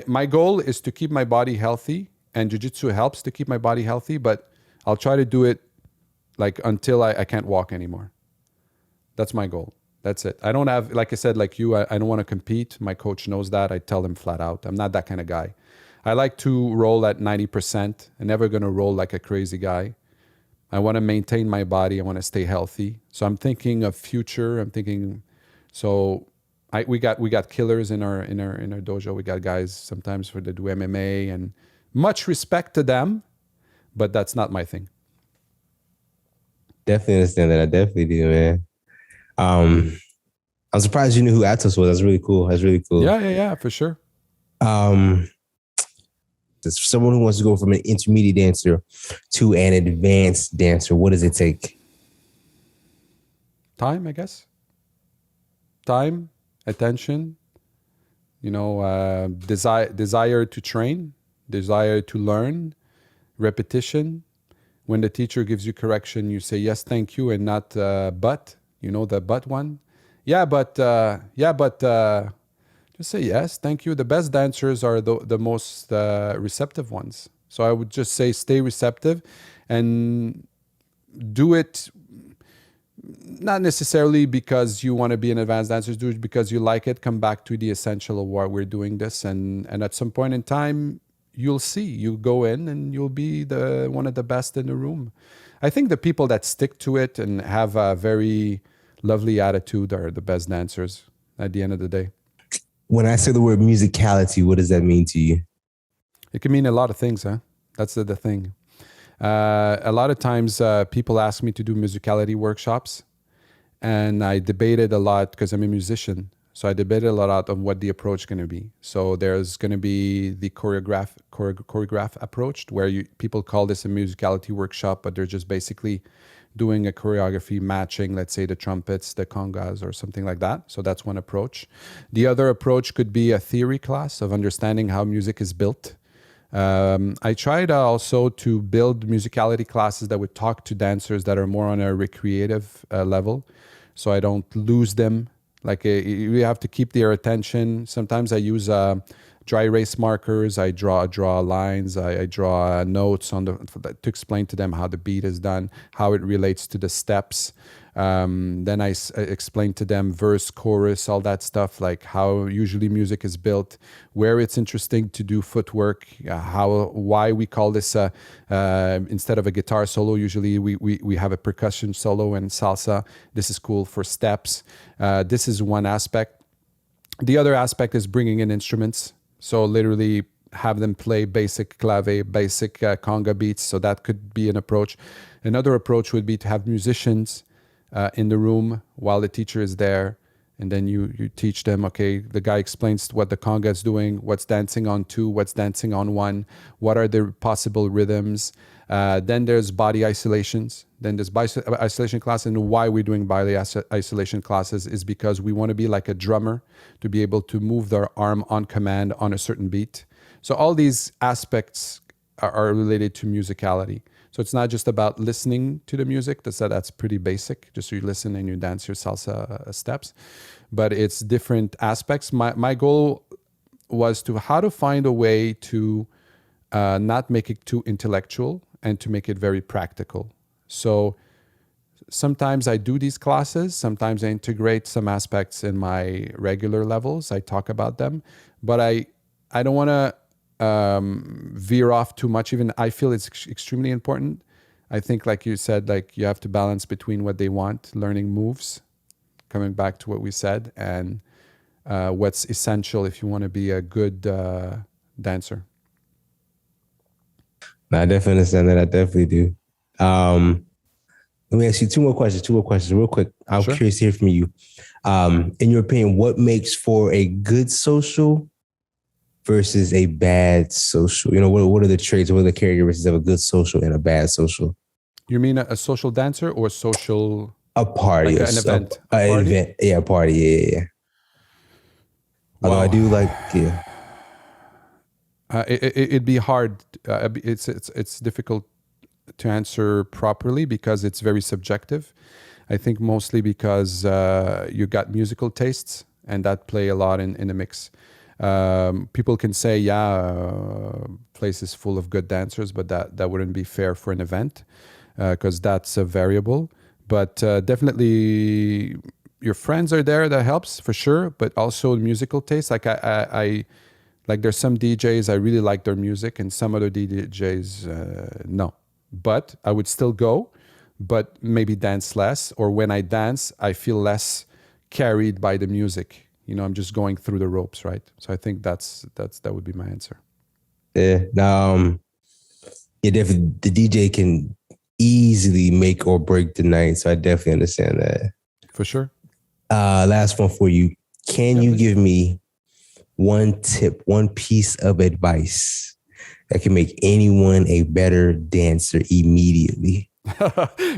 A: my goal is to keep my body healthy, and jiu-jitsu helps to keep my body healthy, but I'll try to do it like until I can't walk anymore. That's my goal. That's it. I don't have, like I said, like you, I don't want to compete. My coach knows that. I tell him flat out, I'm not that kind of guy. I like to roll at 90%. I'm never going to roll like a crazy guy. I want to maintain my body. I want to stay healthy. So I'm thinking of future. We got killers in our dojo. We got guys sometimes that do MMA, and much respect to them. But that's not my thing.
B: Definitely understand that. I definitely do, man. I'm surprised you knew who Atos was. That's really cool.
A: Yeah, for sure.
B: There's someone who wants to go from an intermediate dancer to an advanced dancer. What does it take?
A: Time, I guess. Time, attention, desire to train, desire to learn, repetition. When the teacher gives you correction, you say yes, thank you, and not but. You know the but one? But just say yes, thank you. The best dancers are the most receptive ones. So I would just say stay receptive and do it not necessarily because you want to be an advanced dancer, do it because you like it. Come back to the essential of why we're doing this. And at some point in time, you'll see. You go in and you'll be one of the best in the room. I think the people that stick to it and have a very lovely attitude are the best dancers at the end of the day.
B: When I say the word musicality, what does that mean to you?
A: It can mean a lot of things, huh? That's the thing. A lot of times people ask me to do musicality workshops, and I debated a lot because I'm a musician. So I debated a lot on what the approach is going to be. So there's going to be the choreograph approach, where people call this a musicality workshop, but they're just basically doing a choreography matching, let's say, the trumpets, the congas, or something like that. So that's one approach. The other approach could be a theory class of understanding how music is built. I tried also to build musicality classes that would talk to dancers that are more on a recreative level, so I don't lose them. Like you have to keep their attention. Sometimes I use dry erase markers. I draw lines. I draw notes to explain to them how the beat is done, how it relates to the steps. Then I explain to them verse, chorus, all that stuff, like how usually music is built, where it's interesting to do footwork, why we call this instead of a guitar solo, usually we have a percussion solo in salsa. This is cool for steps. This is one aspect. The other aspect is bringing in instruments. So literally have them play basic clave, basic conga beats. So that could be an approach. Another approach would be to have musicians in the room while the teacher is there, and then you teach them, okay, the guy explains what the conga is doing, what's dancing on 2, what's dancing on 1, what are the possible rhythms. Then there's body isolations. Then there's isolation class, and why we're doing body isolation classes is because we want to be like a drummer, to be able to move their arm on command on a certain beat. So all these aspects are related to musicality. So it's not just about listening to the music. That's pretty basic. Just you listen and you dance your salsa steps. But it's different aspects. My goal was how to find a way to not make it too intellectual and to make it very practical. So sometimes I do these classes. Sometimes I integrate some aspects in my regular levels. I talk about them, but I don't want to veer off too much. Even I feel it's extremely important. I think, like you said, like you have to balance between what they want, learning moves, coming back to what we said, and what's essential if you want to be a good dancer.
B: I definitely understand that. I definitely do. Let me ask you two more questions real quick. I'm
A: Sure.
B: curious to hear from you. In your opinion, what makes for a good social versus a bad social? You know, what are the traits, what are the characteristics of a good social and a bad social?
A: You mean a social dancer or social,
B: A party,
A: like an event? A
B: an
A: party?
B: event. Yeah, a party. Yeah. Although I
A: Wow.
B: do like, yeah.
A: It'd be hard. It's difficult to answer properly because it's very subjective. I think mostly because you got musical tastes and that play a lot in the mix. People can say, yeah, place is full of good dancers, but that wouldn't be fair for an event because that's a variable. But definitely your friends are there, that helps for sure, but also musical taste. Like I like there's some DJs, I really like their music, and some other DJs, no. But I would still go, but maybe dance less. Or when I dance, I feel less carried by the music. You know, I'm just going through the ropes, right? So I think that would be my answer.
B: Yeah. Now, yeah, definitely the DJ can easily make or break the night. So I definitely understand that.
A: For sure.
B: Last one for you. Can
A: Yeah,
B: you
A: please.
B: give me one tip, one piece of advice that can make anyone a better dancer immediately?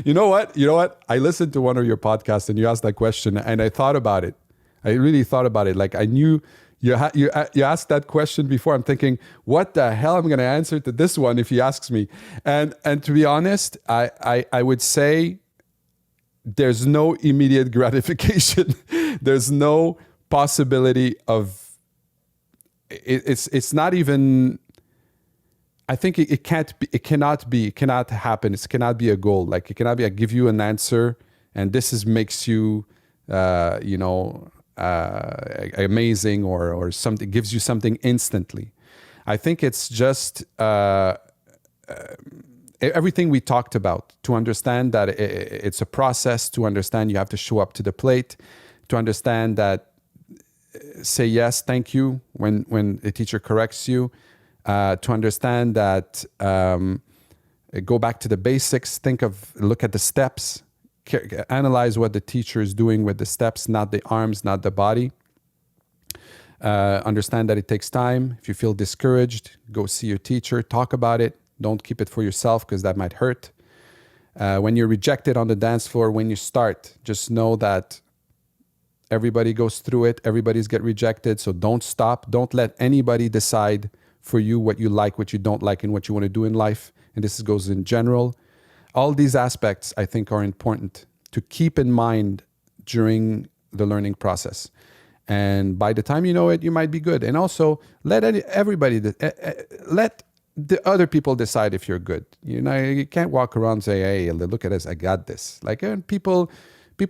A: You know what? I listened to one of your podcasts and you asked that question and I thought about it. I really thought about it. Like I knew you asked that question before. I'm thinking, what the hell am I going to answer to this one if he asks me? And to be honest, I would say there's no immediate gratification. There's no possibility of it's not even. I think it can't be, it cannot happen. It cannot be a goal. Like it cannot be, I give you an answer and this is makes you, amazing or something, gives you something instantly. I think it's just everything we talked about, to understand that it's a process, to understand you have to show up to the plate, to understand that say yes, thank you when a teacher corrects you, to understand that go back to the basics, look at the steps, analyze what the teacher is doing with the steps, not the arms, not the body. Understand that it takes time. If you feel discouraged, go see your teacher, talk about it. Don't keep it for yourself because that might hurt. When you're rejected on the dance floor, when you start, just know that everybody goes through it. Everybody's get rejected. So don't stop. Don't let anybody decide for you what you like, what you don't like, and what you want to do in life. And this goes in general. All these aspects, I think, are important to keep in mind during the learning process. And by the time you know it, you might be good. And also, let the other people decide if you're good. You know, you can't walk around and say, "Hey, look at this, I got this." Like people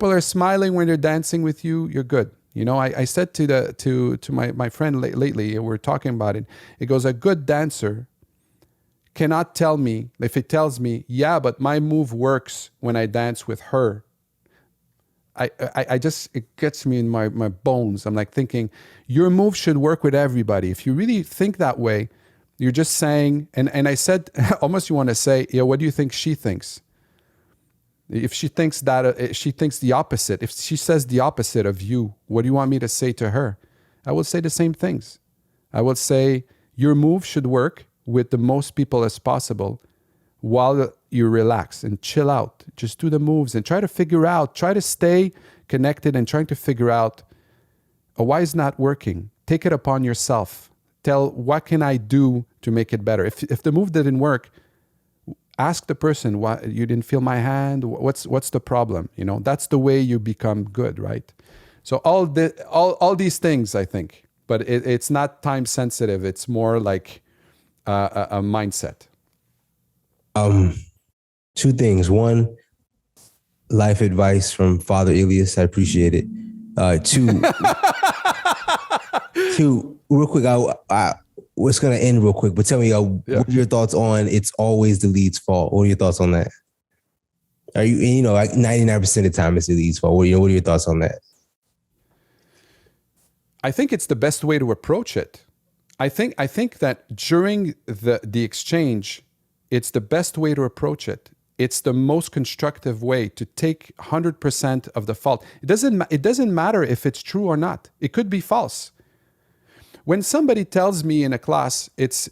A: are smiling when they're dancing with you. You're good. You know, I said to my friend lately, we're talking about it. It goes, a good dancer cannot tell me, if it tells me, yeah, but my move works when I dance with her. I just, it gets me in my bones. I'm like thinking, your move should work with everybody. If you really think that way, you're just saying, and I said, almost you want to say, yeah, what do you think she thinks? If she thinks that, she thinks the opposite. If she says the opposite of you, what do you want me to say to her? I will say the same things. I will say, your move should work with the most people as possible while you relax and chill out. Just do the moves and try to stay connected and trying to figure out why it's not working. Take it upon yourself. Tell, what can I do to make it better? If the move didn't work, ask the person, why you didn't feel my hand? What's the problem? You know, that's the way you become good, right? So all these things, I think, but it's not time sensitive. It's more like a mindset.
B: Two things. One, life advice from Father Ilias. I appreciate it. Two, real quick. It's gonna end real quick, but tell me, what are your thoughts on "It's always the lead's fault"? What are your thoughts on that? Are you, like 99% of the time it's the lead's fault? What are your thoughts on that?
A: I think it's the best way to approach it. I think that during the exchange, it's the best way to approach it. It's the most constructive way to take 100% of the fault. It doesn't matter if it's true or not. It could be false. When somebody tells me in a class,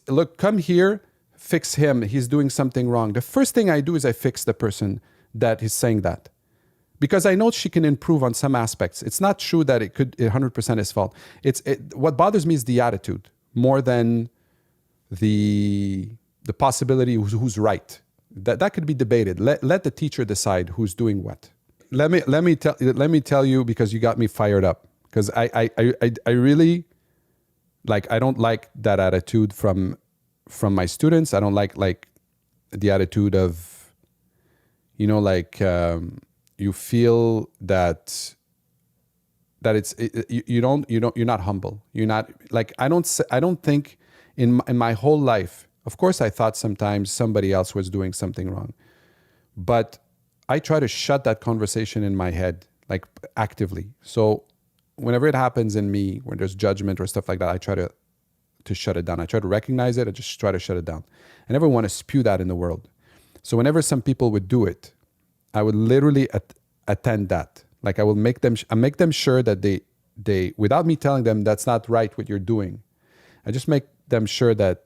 A: look, come here, fix him, he's doing something wrong. The first thing I do is I fix the person that is saying that. Because I know she can improve on some aspects. It's not true that it could 100% his fault. What bothers me is the attitude more than the possibility who's right. That could be debated. Let the teacher decide who's doing what. Let me tell you, because you got me fired up. Because I really I don't like that attitude from my students. I don't like the attitude of, you feel that you're not humble. You're not I don't think in my whole life. Of course, I thought sometimes somebody else was doing something wrong, but I try to shut that conversation in my head, actively. So whenever it happens in me, when there's judgment or stuff like that, I try to shut it down. I try to recognize it. I just try to shut it down. I never want to spew that in the world. So whenever some people would do it, I would literally attend that. I will make them sure that they without me telling them that's not right what you're doing. I just make them sure that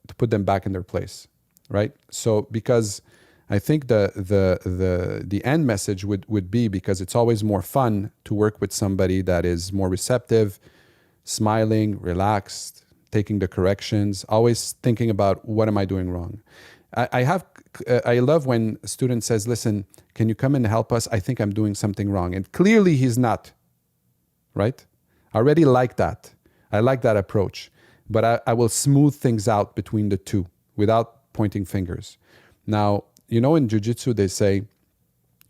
A: to put them back in their place, right? So because I think the end message would be, because it's always more fun to work with somebody that is more receptive, smiling, relaxed, taking the corrections, always thinking about what am I doing wrong. I love when a student says, listen, can you come and help us? I think I'm doing something wrong. And clearly he's not, right? I already like that. I like that approach. But I will smooth things out between the two without pointing fingers. Now, in jiu-jitsu, they say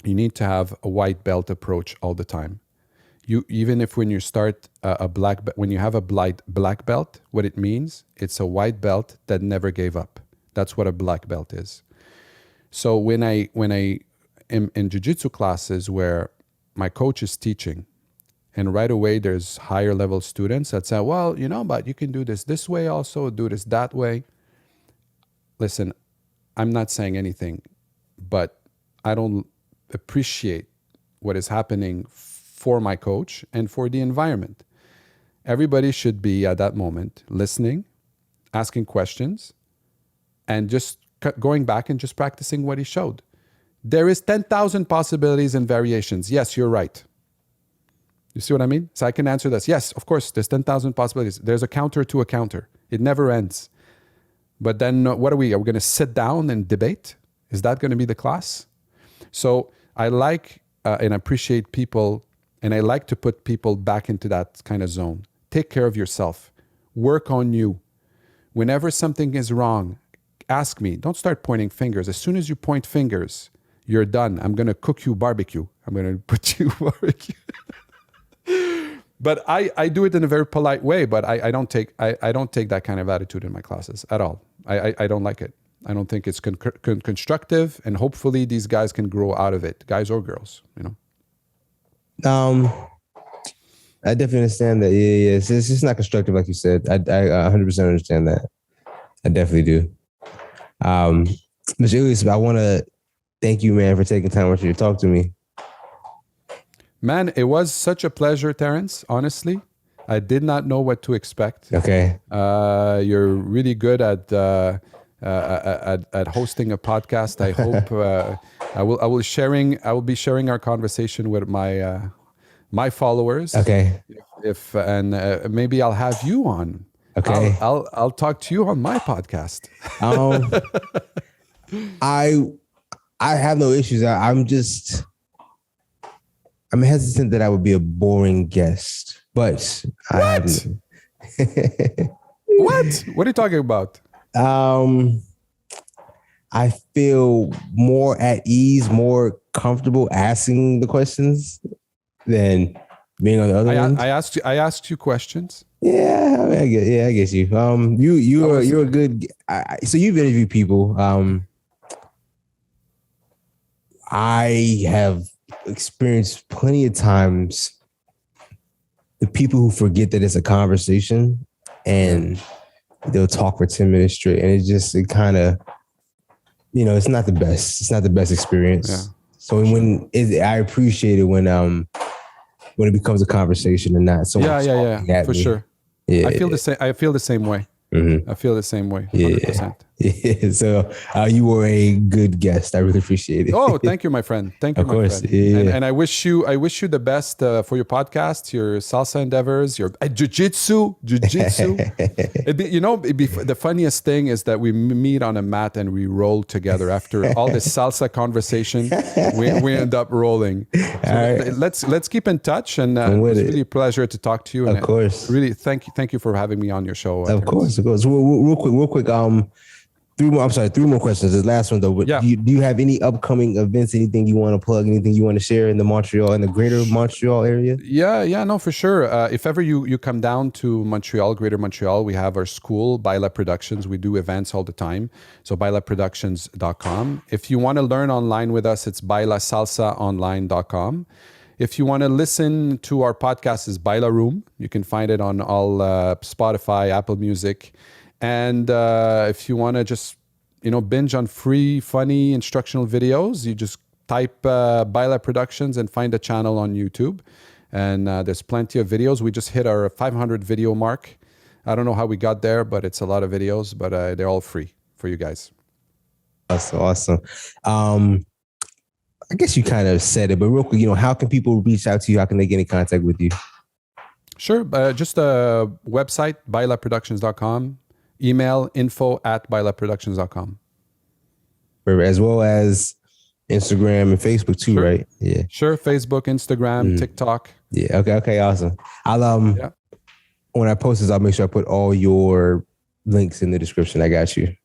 A: you need to have a white belt approach all the time. Even if when you start when you have a black belt, what it means, it's a white belt that never gave up. That's what a black belt is. So when I am in jiu-jitsu classes where my coach is teaching, and right away there's higher level students that say, well, but you can do this way also, do this that way. Listen, I'm not saying anything, but I don't appreciate what is happening for my coach and for the environment. Everybody should be at that moment listening, asking questions, and just going back and just practicing what he showed. There is 10,000 possibilities and variations. Yes, you're right. You see what I mean? So I can answer this. Yes, of course, there's 10,000 possibilities. There's a counter to a counter. It never ends. But then what are we? Are we going to sit down and debate? Is that going to be the class? So I like and appreciate people, and I like to put people back into that kind of zone. Take care of yourself. Work on you. Whenever something is wrong, ask me. Don't start pointing fingers. As soon as you point fingers, you're done. I'm going to cook you barbecue. I'm going to put you barbecue. But I do it in a very polite way, but I don't take that kind of attitude in my classes at all. I don't like it. I don't think it's constructive, and hopefully these guys can grow out of it, guys or girls,
B: I definitely understand that. Yeah. It's just not constructive, like you said. I 100% understand that. I definitely do. Mr. Ilias, I want to thank you, man, for taking time with you to talk to me.
A: Man, it was such a pleasure, Terrence. Honestly, I did not know what to expect.
B: Okay.
A: You're really good at hosting a podcast. I hope I will be sharing our conversation with my followers.
B: Okay.
A: Maybe I'll have you on.
B: Okay.
A: I'll talk to you on my podcast.
B: I have no issues. I'm hesitant that I would be a boring guest, but
A: what? What are you talking about?
B: I'm I feel more at ease, more comfortable asking the questions than being on the other end.
A: I asked you questions.
B: Yeah, I mean, I guess you. You're a good. So you've interviewed people. I have experienced plenty of times the people who forget that it's a conversation and they'll talk for 10 minutes straight, and it kind of, it's not the best. It's not the best experience. Yeah, so I appreciate it when it becomes a conversation and not so much talking at
A: for
B: me.
A: Sure. Yeah, I feel the same. I feel the same way. Mm-hmm. I feel the same way. 100%.
B: Yeah. So you were a good guest. I really appreciate it.
A: Oh, thank you, my friend. Thank you,
B: of course.
A: Friend.
B: Yeah.
A: And I wish you the best for your podcast, your salsa endeavors, your jiu-jitsu. The funniest thing is that we meet on a mat and we roll together after all this salsa conversation. we end up rolling. So right. Let's keep in touch, and it was really a pleasure to talk to you.
B: Of course.
A: Really, thank you for having me on your show.
B: Of course. Real quick. Three more questions. This last one though. Yeah. Do you have any upcoming events? Anything you want to plug? Anything you want to share in the Greater Montreal area?
A: Yeah, no, for sure. If ever you come down to Montreal, Greater Montreal, we have our school, Baila Productions. We do events all the time. So bailaproductions.com. If you want to learn online with us, it's bailasalsaonline.com. If you want to listen to our podcast, it's Baila Room. You can find it on all Spotify, Apple Music. And if you want to just, binge on free, funny, instructional videos, you just type Baila Productions and find a channel on YouTube. And there's plenty of videos. We just hit our 500 video mark. I don't know how we got there, but it's a lot of videos, but they're all free for you guys.
B: That's awesome. I guess you kind of said it, but real quick, how can people reach out to you? How can they get in contact with you?
A: Sure. Just a website, bailaproductions.com. Email info@bailaproductions.com.
B: As well as Instagram and Facebook too,
A: sure.
B: Right? Yeah.
A: Sure. Facebook, Instagram, TikTok.
B: Yeah. Okay. Awesome. I'll when I post this, I'll make sure I put all your links in the description. I got you.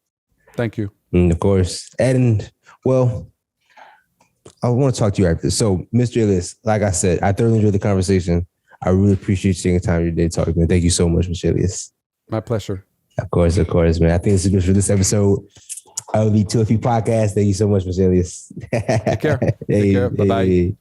A: Thank you.
B: Of course. And I want to talk to you after this. So, Mr. Ilias, like I said, I thoroughly enjoyed the conversation. I really appreciate you taking the time of your day to talk to me. Thank you so much, Mr. Ilias.
A: My pleasure.
B: Of course, man. I think this is good for this episode of the 2FP podcast. Thank you so much, Mr. Ilias.
A: Take care. Bye-bye.